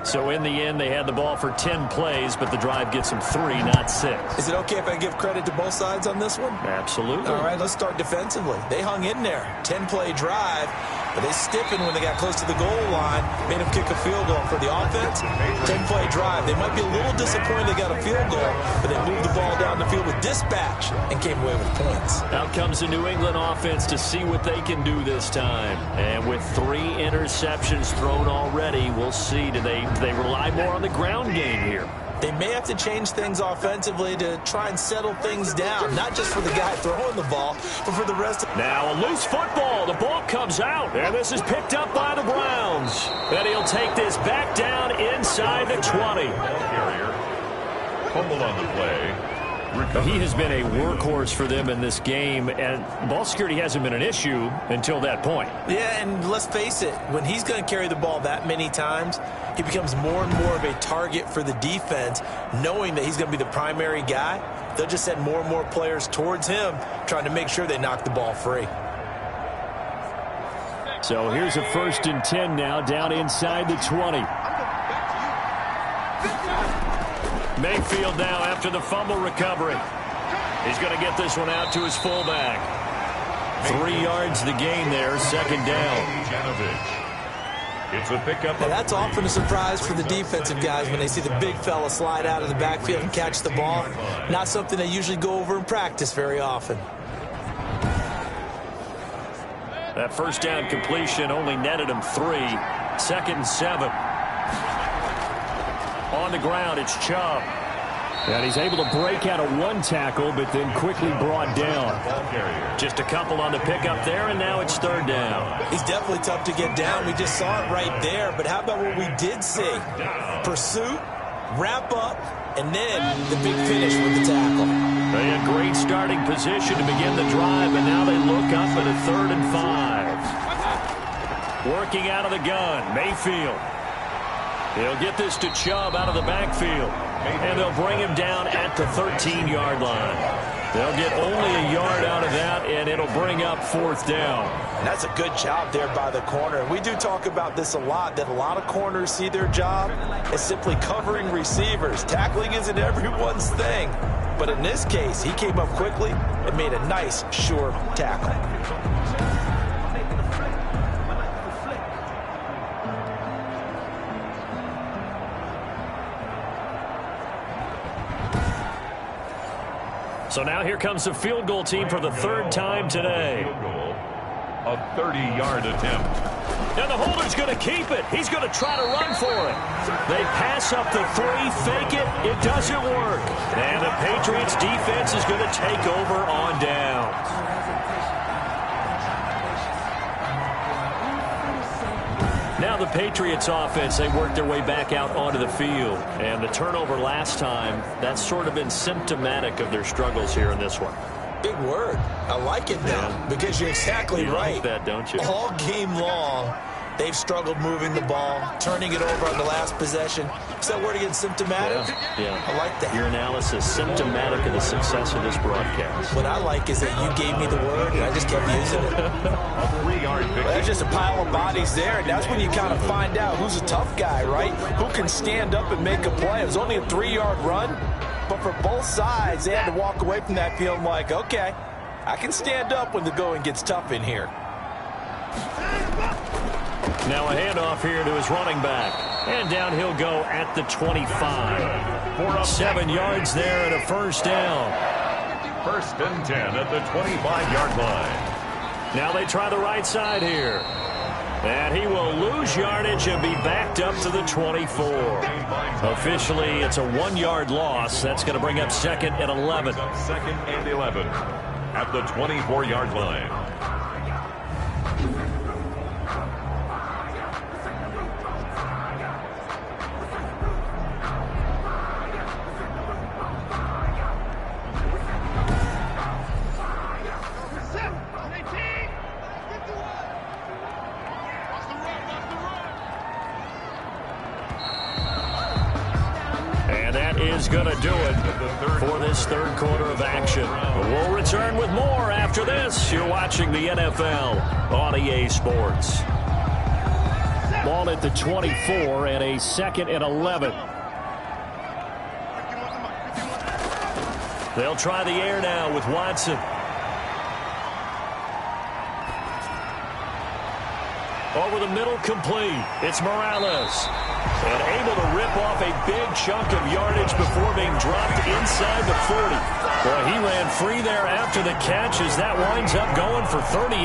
So in the end, they had the ball for 10 plays, but the drive gets them 3, not 6. Is it okay if I give credit to both sides on this one? Absolutely. All right, let's start defensively. They hung in there. 10-play drive, but they stiffened when they got close to the goal line, made them kick a field goal. For the offense, 10-play drive. They might be a little disappointed they got a field goal, but they moved the ball down the field with dispatch and came away with points. Out comes the New England offense to see what they can do this time. And with 3 interceptions thrown already, we'll see. Do they rely more on the ground game here? They may have to change things offensively to try and settle things down, not just for the guy throwing the ball, but for the rest of Now a loose football. The ball comes out, and this is picked up by the Browns. And he'll take this back down inside the 20. Carrier. Fumbled on the play. He has been a workhorse for them in this game, and ball security hasn't been an issue until that point. Yeah, and let's face it, when he's going to carry the ball that many times, he becomes more and more of a target for the defense, knowing that he's going to be the primary guy. They'll just send more and more players towards him, trying to make sure they knock the ball free. So here's a 1st and 10 now, down inside the 20. Mayfield now after the fumble recovery. He's going to get this one out to his fullback. 3 yards the gain there, 2nd down. It's a pickup. Now that's often a surprise for the defensive guys when they see the big fella slide out of the backfield and catch the ball. Not something they usually go over in practice very often. That 1st down completion only netted him 3. 2nd and 7. On the ground, it's Chubb. And he's able to break out of 1 tackle, but then quickly brought down. Just a couple on the pickup there, and now it's 3rd down. He's definitely tough to get down. We just saw it right there. But how about what we did see? Pursuit, wrap up, and then the big finish with the tackle. They had great starting position to begin the drive, and now they look up at a 3rd and 5. Working out of the gun, Mayfield. He'll get this to Chubb out of the backfield. And they'll bring him down at the 13-yard line. They'll get only a yard out of that, and it'll bring up 4th down. And that's a good job there by the corner. And we do talk about this a lot, that a lot of corners see their job as simply covering receivers. Tackling isn't everyone's thing. But in this case, he came up quickly and made a nice, sure tackle. So now here comes the field goal team for the third time today. A 30-yard attempt. And the holder's going to keep it. He's going to try to run for it. They pass up the 3, fake it. It doesn't work. And the Patriots defense is going to take over on downs. Now the Patriots offense, they work their way back out onto the field. And the turnover last time, that's sort of been symptomatic of their struggles here in this one. Big word. I like it now because you're exactly right. Like that, don't you? All game long, they've struggled moving the ball, turning it over on the last possession. Is that word again, symptomatic? Yeah. I like that. Your analysis, symptomatic of the success of this broadcast. What I like is that you gave me the word and I just kept using it. A 3-yard pickup. There's just a pile of bodies there, and that's when you kind of find out who's a tough guy, right? Who can stand up and make a play. It was only a 3-yard run, but for both sides, they had to walk away from that field like, okay, I can stand up when the going gets tough in here. Now a handoff here to his running back. And down he'll go at the 25. 7 yards there and a first down. 1st and 10 at the 25-yard line. Now they try the right side here. And he will lose yardage and be backed up to the 24. Officially, it's a 1-yard loss. That's going to bring up 2nd and 11. 2nd and 11 at the 24-yard line. Is going to do it for this third quarter of action. We'll return with more after this. You're watching the NFL on EA Sports. Ball at the 24 and a 2nd and 11. They'll try the air now with Watson. Over the middle, complete. It's Morales. And able to rip off a big chunk of yardage before being dropped inside the 40. Boy, he ran free there after the catch as that winds up going for 38.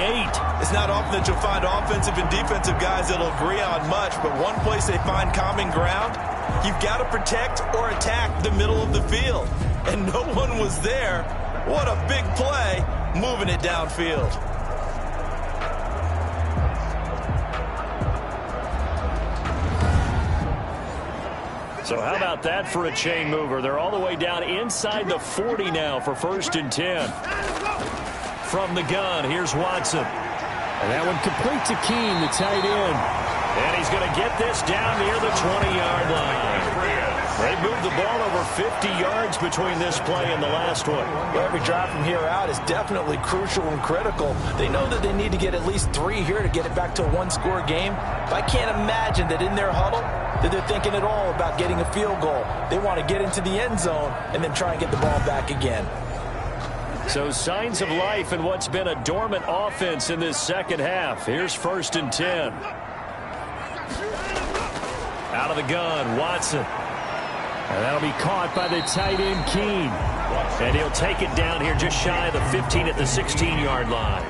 It's not often that you'll find offensive and defensive guys that'll agree on much, but one place they find common ground, you've got to protect or attack the middle of the field. And no one was there. What a big play, moving it downfield. So how about that for a chain mover? They're all the way down inside the 40 now for 1st and 10. From the gun, here's Watson. And that one complete to Keene, the tight end. And he's going to get this down near the 20-yard line. They moved the ball over 50 yards between this play and the last one. Well, every drive from here out is definitely crucial and critical. They know that they need to get at least 3 here to get it back to a 1-score game. But I can't imagine that in their huddle that they're thinking at all about getting a field goal. They want to get into the end zone and then try and get the ball back again. So signs of life in what's been a dormant offense in this second half. Here's 1st and 10. Out of the gun, Watson. And that'll be caught by the tight end, Keene. And he'll take it down here just shy of the 15 at the 16-yard line.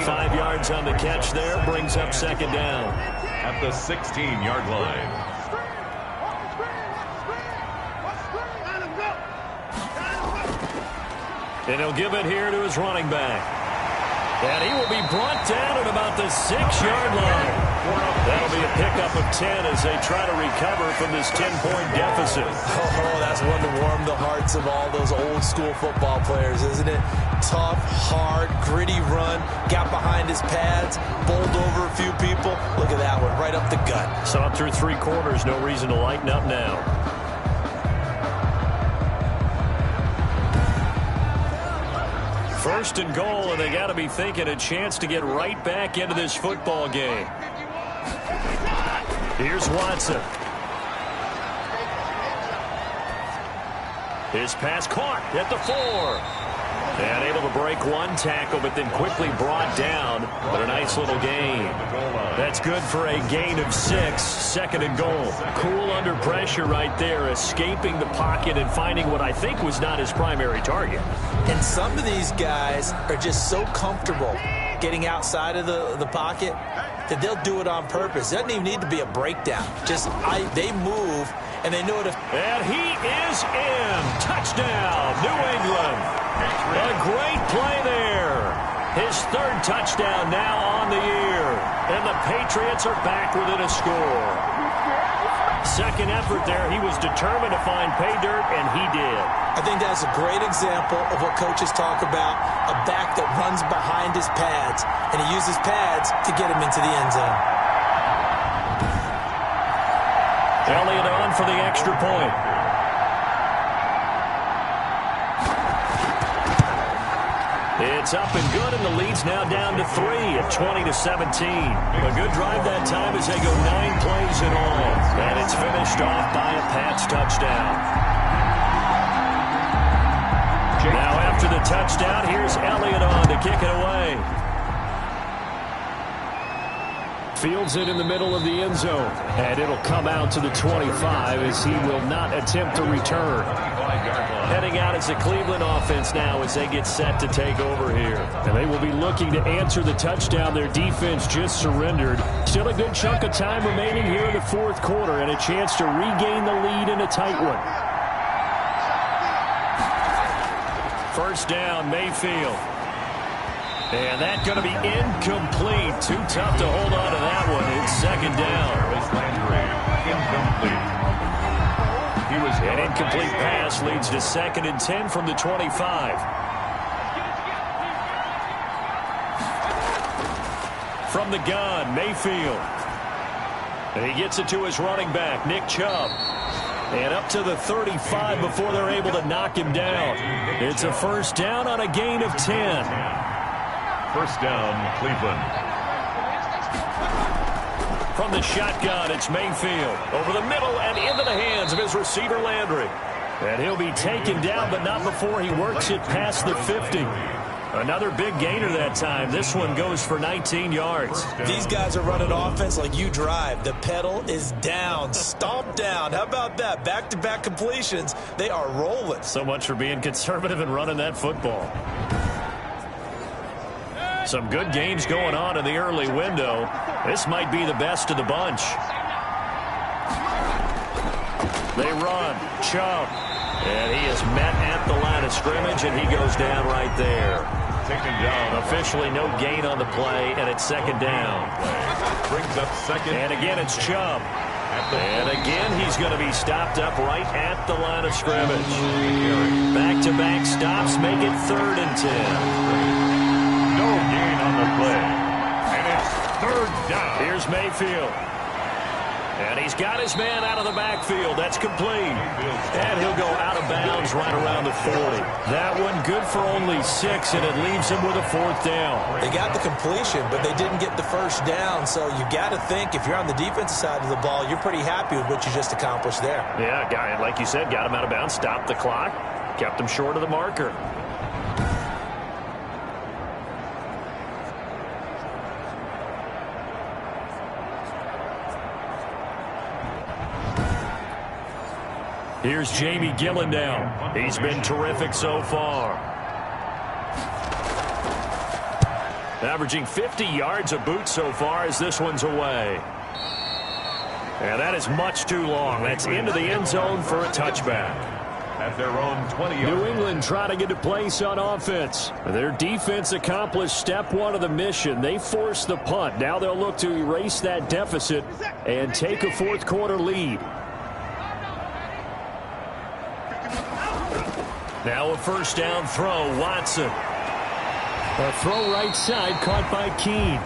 5 yards on the catch there, brings up 2nd down. At the 16-yard line. And he'll give it here to his running back. And he will be brought down at about the 6-yard line. That'll be a pickup of 10 as they try to recover from this 10-point deficit. Oh, that's one to warm the hearts of all those old-school football players, isn't it? Tough, hard, gritty run, got behind his pads, bowled over a few people. Look at that one, right up the gut. Saw it through 3 quarters, no reason to lighten up now. First and goal, and they got to be thinking a chance to get right back into this football game. Here's Watson. His pass caught at the 4. And able to break one tackle, but then quickly brought down. But a nice little gain. That's good for a gain of 6, second and goal. Cool under pressure right there, escaping the pocket and finding what I think was not his primary target. And some of these guys are just so comfortable getting outside of the pocket that they'll do it on purpose. It doesn't even need to be a breakdown. They move, and they know it. And he is in. Touchdown, New England. A great play there. His 3rd touchdown now on the year. And the Patriots are back within a score. Second effort there. He was determined to find pay dirt, and he did. I think that's a great example of what coaches talk about, a back that runs behind his pads, and he uses pads to get him into the end zone. Elliott on for the extra point. It's up and good, and the lead's now down to 3 at 20-17. A good drive that time as they go 9 plays in all. And it's finished off by a Pats touchdown. Now after the touchdown, here's Elliott on to kick it away. Fields it in the middle of the end zone. And it'll come out to the 25 as he will not attempt to return. Heading out as the Cleveland offense now as they get set to take over here. And they will be looking to answer the touchdown their defense just surrendered. Still a good chunk of time remaining here in the 4th quarter and a chance to regain the lead in a tight one. First down, Mayfield. And that's going to be incomplete. Too tough to hold on to that one. It's second down. Incomplete. An incomplete pass leads to 2nd and 10 from the 25. From the gun, Mayfield. And he gets it to his running back, Nick Chubb. And up to the 35 before they're able to knock him down. It's a first down on a gain of 10. First down, Cleveland. From the shotgun, it's Mayfield. Over the middle and into the hands of his receiver, Landry. And he'll be taken down, but not before he works it past the 50. Another big gainer that time. This one goes for 19 yards. These guys are running offense like you drive. The pedal is down, stomped down. How about that? Back-to-back completions. They are rolling. So much for being conservative and running that football. Some good games going on in the early window. This might be the best of the bunch. They run. Chubb. And he is met at the line of scrimmage, and he goes down right there. Taken down. Officially no gain on the play, and it's second down. Brings up second. And again, it's Chubb. And again, he's going to be stopped up right at the line of scrimmage. Back-to-back stops make it 3rd and 10. No gain on the play. And it's 3rd down. Here's Mayfield. And he's got his man out of the backfield. That's complete. And he'll go out of bounds right around the 40. That one good for only 6, and it leaves him with a 4th down. They got the completion, but they didn't get the first down. So you got to think if you're on the defensive side of the ball, you're pretty happy with what you just accomplished there. Yeah, guy, like you said, got him out of bounds, stopped the clock, kept him short of the marker. Here's Jamie Gillendown. He's been terrific so far. Averaging 50 yards a boot so far as this one's away. And that is much too long. That's into the end zone for a touchback. At their own 20 yards. New England trying to get a place on offense. Their defense accomplished step 1 of the mission. They forced the punt. Now they'll look to erase that deficit and take a 4th quarter lead. Now a first down throw, Watson. A throw right side caught by Keene.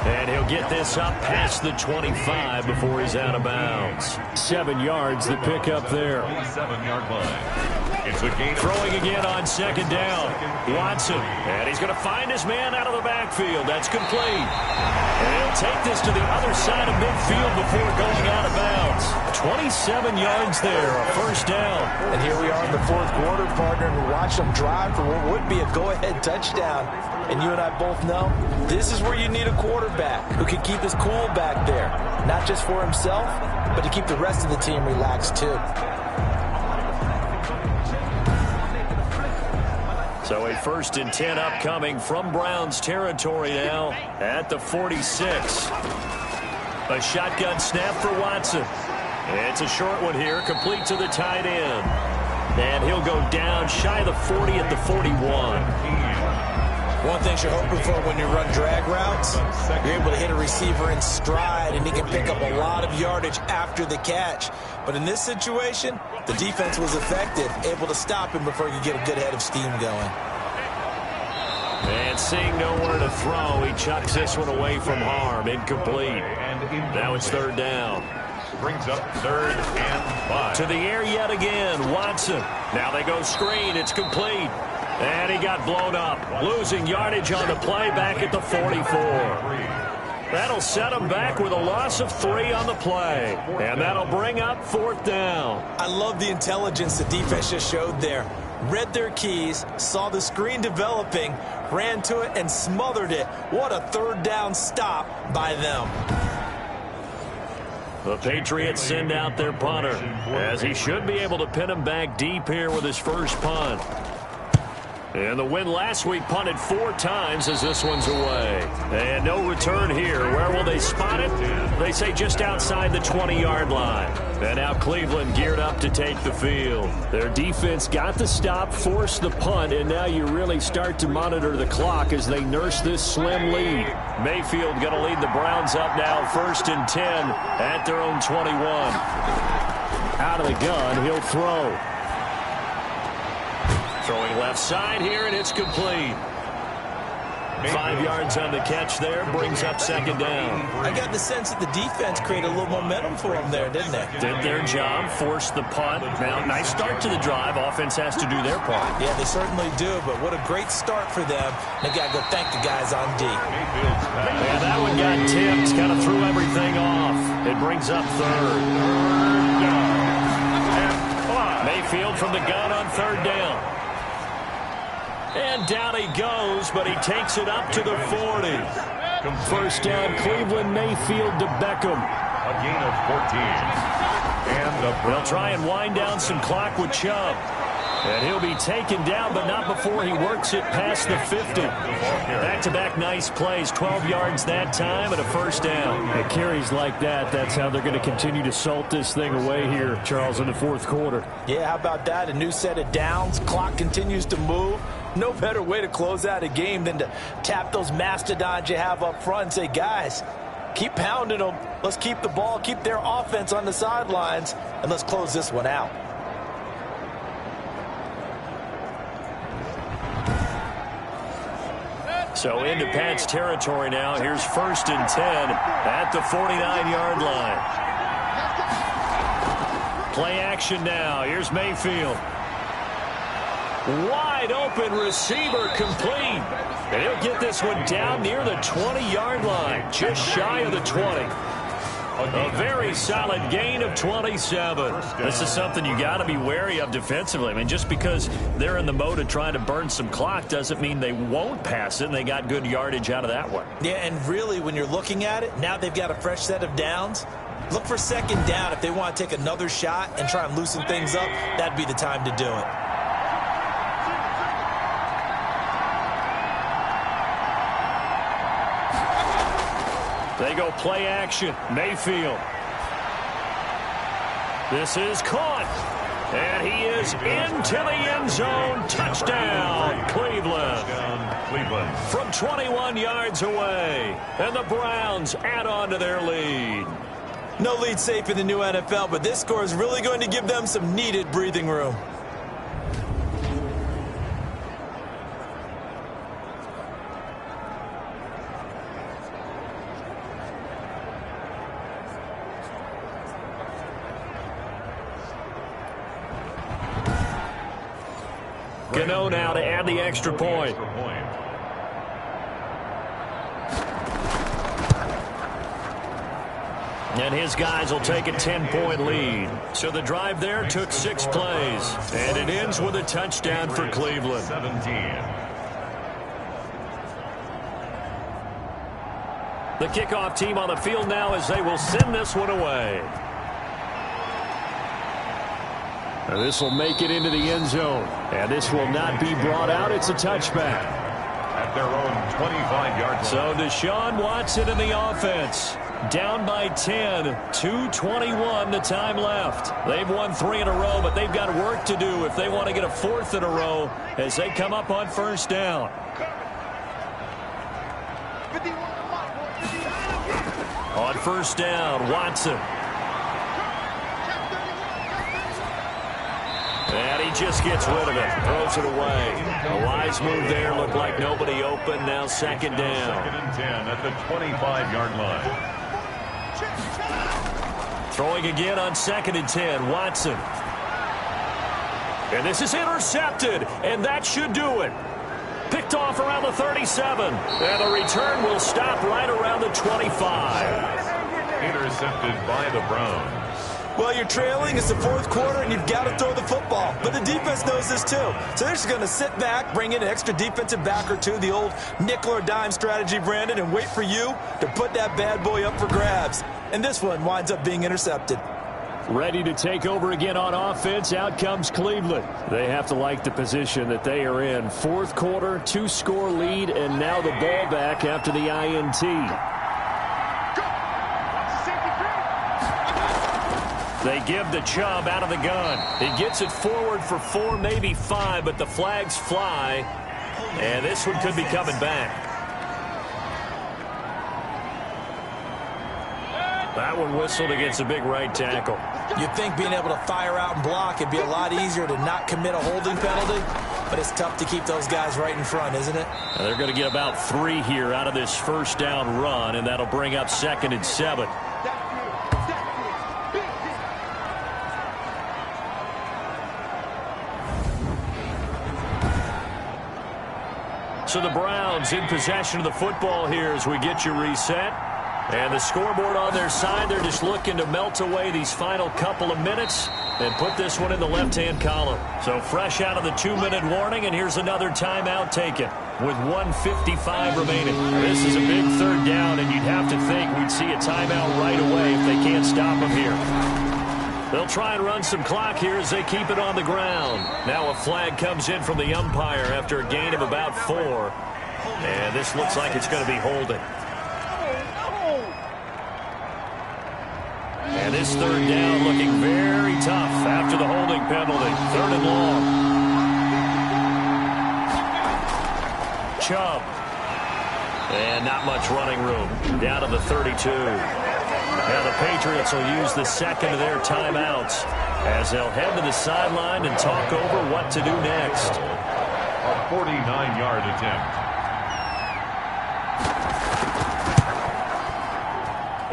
And he'll get this up past the 25 before he's out of bounds. 7 yards, the pickup there. 7-yard line. It's a gain. Throwing again on second down. Watson. And he's going to find his man out of the backfield. That's complete. And he'll take this to the other side of midfield before going out of bounds. 27 yards there, a first down. And here we are in the fourth quarter, partner, and we watch them drive for what would be a go-ahead touchdown. And you and I both know this is where you need a quarterback who can keep his cool back there, not just for himself, but to keep the rest of the team relaxed too. So a 1st and 10 upcoming from Browns territory now at the 46. A shotgun snap for Watson. It's a short one here, complete to the tight end. And he'll go down shy of the 40 at the 41. One thing you're hoping for when you run drag routes, you're able to hit a receiver in stride, and he can pick up a lot of yardage after the catch. But in this situation, the defense was effective, able to stop him before you get a good head of steam going. And seeing nowhere to throw, he chucks this one away from harm. Incomplete. Now it's 3rd down. Brings up 3rd and 5. To the air yet again, Watson. Now they go screen. It's complete. And he got blown up, losing yardage on the play back at the 44. That'll set him back with a loss of 3 on the play. And that'll bring up 4th down. I love the intelligence the defense just showed there. Read their keys, saw the screen developing, ran to it, and smothered it. What a 3rd down stop by them. The Patriots send out their punter, as he should be able to pin him back deep here with his first punt. And the win last week punted 4 times as this one's away. And no return here. Where will they spot it? They say just outside the 20-yard line. And now Cleveland geared up to take the field. Their defense got the stop, forced the punt, and now you really start to monitor the clock as they nurse this slim lead. Mayfield going to lead the Browns up now, 1st and 10 at their own 21. Out of the gun, he'll throw. Throwing left side here, and it's complete. 5 yards on the catch there, brings up 2nd down. I got the sense that the defense created a little momentum for them there, didn't they? Did their job, forced the punt. Now, nice start to the drive. Offense has to do their part. Yeah, they certainly do, but what a great start for them. They got to go thank the guys on D. Yeah, that one got tipped, kind of threw everything off. It brings up 3rd. Mayfield from the gun on 3rd down. And down he goes, but he takes it up to the 40. 1st down, Cleveland, Mayfield to Beckham. A gain of 14. And they'll try and wind down some clock with Chubb. And he'll be taken down, but not before he works it past the 50. Back-to-back nice plays, 12 yards that time and a 1st down. It carries like that. That's how they're going to continue to salt this thing away here, Charles, in the 4th quarter. Yeah, how about that? A new set of downs. Clock continues to move. No better way to close out a game than to tap those mastodons you have up front and say, guys, keep pounding them. Let's keep the ball, keep their offense on the sidelines, and let's close this one out. So into Pat's territory now. Here's 1st and 10 at the 49-yard line. Play action now. Here's Mayfield. Wide open receiver complete. And he'll get this one down near the 20-yard line, just shy of the 20. A very solid gain of 27. This is something you got to be wary of defensively. I mean, just because they're in the mode of trying to burn some clock doesn't mean they won't pass it, and they got good yardage out of that one. Yeah, and really, when you're looking at it, now they've got a fresh set of downs. Look for 2nd down. If they want to take another shot and try and loosen things up, that'd be the time to do it. They go play action. Mayfield. This is caught. And he is into the end zone. Touchdown, Cleveland. From 21 yards away. And the Browns add on to their lead. No lead safe in the new NFL, but this score is really going to give them some needed breathing room. Gano now to add the extra point. And his guys will take a 10-point lead. So the drive there took 6 plays. And it ends with a touchdown for Cleveland. 17. The kickoff team on the field now as they will send this one away. This will make it into the end zone. And this will not be brought out. It's a touchback. At their own 25-yard line. So Deshaun Watson in the offense. Down by 10. 2:21 the time left. They've won 3 in a row, but they've got work to do if they want to get a 4th in a row as they come up on first down. On first down, Watson. And he just gets rid of it. Throws it away. A wise move there. Looked like nobody open. Now second down. 2nd and 10 at the 25-yard line. Throwing again on 2nd and 10. Watson. And this is intercepted. And that should do it. Picked off around the 37. And the return will stop right around the 25. Intercepted by the Browns. Well, you're trailing. It's the 4th quarter, and you've got to throw the football. But the defense knows this, too. So they're just going to sit back, bring in an extra defensive back or two, the old nickel or dime strategy, Brandon, and wait for you to put that bad boy up for grabs. And this one winds up being intercepted. Ready to take over again on offense. Out comes Cleveland. They have to like the position that they are in. 4th quarter, 2-score lead, and now the ball back after the INT. They give the Chubb out of the gun. He gets it forward for 4, maybe 5, but the flags fly. And this one could be coming back. That one whistled against a big right tackle. You'd think being able to fire out and block it'd be a lot easier to not commit a holding penalty, but it's tough to keep those guys right in front, isn't it? Now they're going to get about 3 here out of this first down run, and that'll bring up 2nd and 7. So the Browns in possession of the football here as we get you reset. And the scoreboard on their side, they're just looking to melt away these final couple of minutes and put this one in the left-hand column. So fresh out of the 2-minute warning, and here's another timeout taken with 1:55 remaining. This is a big 3rd down, and you'd have to think we'd see a timeout right away if they can't stop them here. They'll try and run some clock here as they keep it on the ground. Now a flag comes in from the umpire after a gain of about 4. And this looks like it's going to be holding. And this 3rd down looking very tough after the holding penalty. 3rd and long. Chubb. And not much running room. Down to the 32. Now the Patriots will use the 2nd of their timeouts as they'll head to the sideline and talk over what to do next. A 49-yard attempt.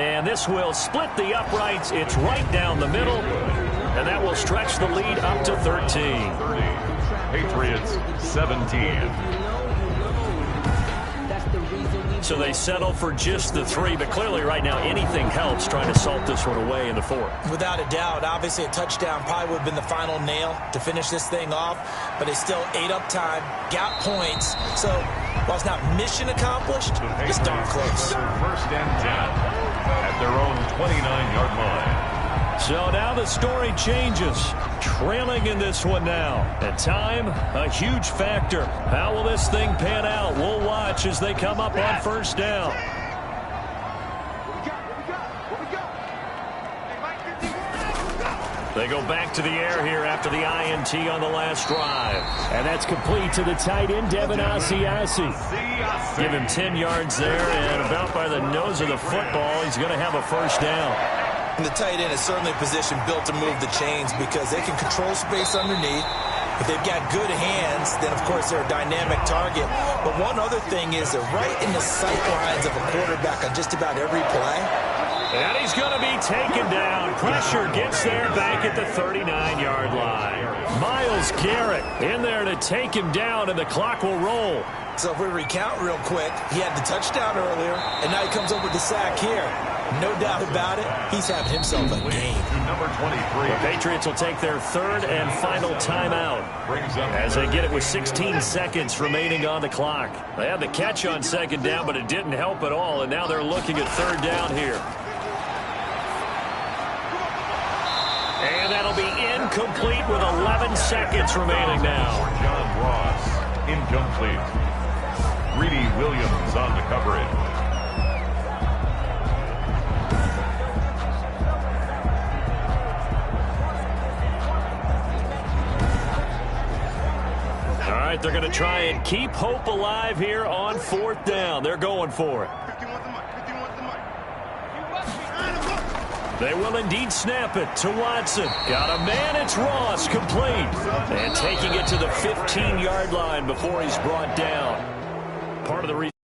And this will split the uprights. It's right down the middle. And that will stretch the lead up to 13. 30. Patriots 17. So they settle for just the 3, but clearly right now anything helps trying to salt this one away in the 4th. Without a doubt, obviously a touchdown probably would have been the final nail to finish this thing off, but it's still ate up time, got points. So while it's not mission accomplished, it's darn close. 1st and 10 at their own 29-yard line. So now the story changes. Trailing in this one now. And time, a huge factor. How will this thing pan out? We'll watch as they come up on first down. They go back to the air here after the INT on the last drive. And that's complete to the tight end, Devin Asiasi. Give him 10 yards there, and about by the nose of the football, he's going to have a first down. And the tight end is certainly a position built to move the chains because they can control space underneath. If they've got good hands, then, of course, they're a dynamic target. But one other thing is they're right in the sight lines of a quarterback on just about every play. And he's going to be taken down. Pressure gets there back at the 39-yard line. Miles Myles Garrett in there to take him down, and the clock will roll. So if we recount real quick, he had the touchdown earlier, and now he comes over with the sack here. No doubt about it, he's having himself a game. Number 23. The Patriots will take their third and final timeout as they get it with 16 seconds remaining on the clock. They had the catch on second down, but it didn't help at all, and now they're looking at third down here. And that'll be incomplete with 11 seconds remaining now. John Ross, incomplete. Greedy Williams on the coverage. All right, they're going to try and keep hope alive here on fourth down. They're going for it. They will indeed snap it to Watson. Got a man, it's Ross, complete. And taking it to the 15-yard line before he's brought down. Part of the reason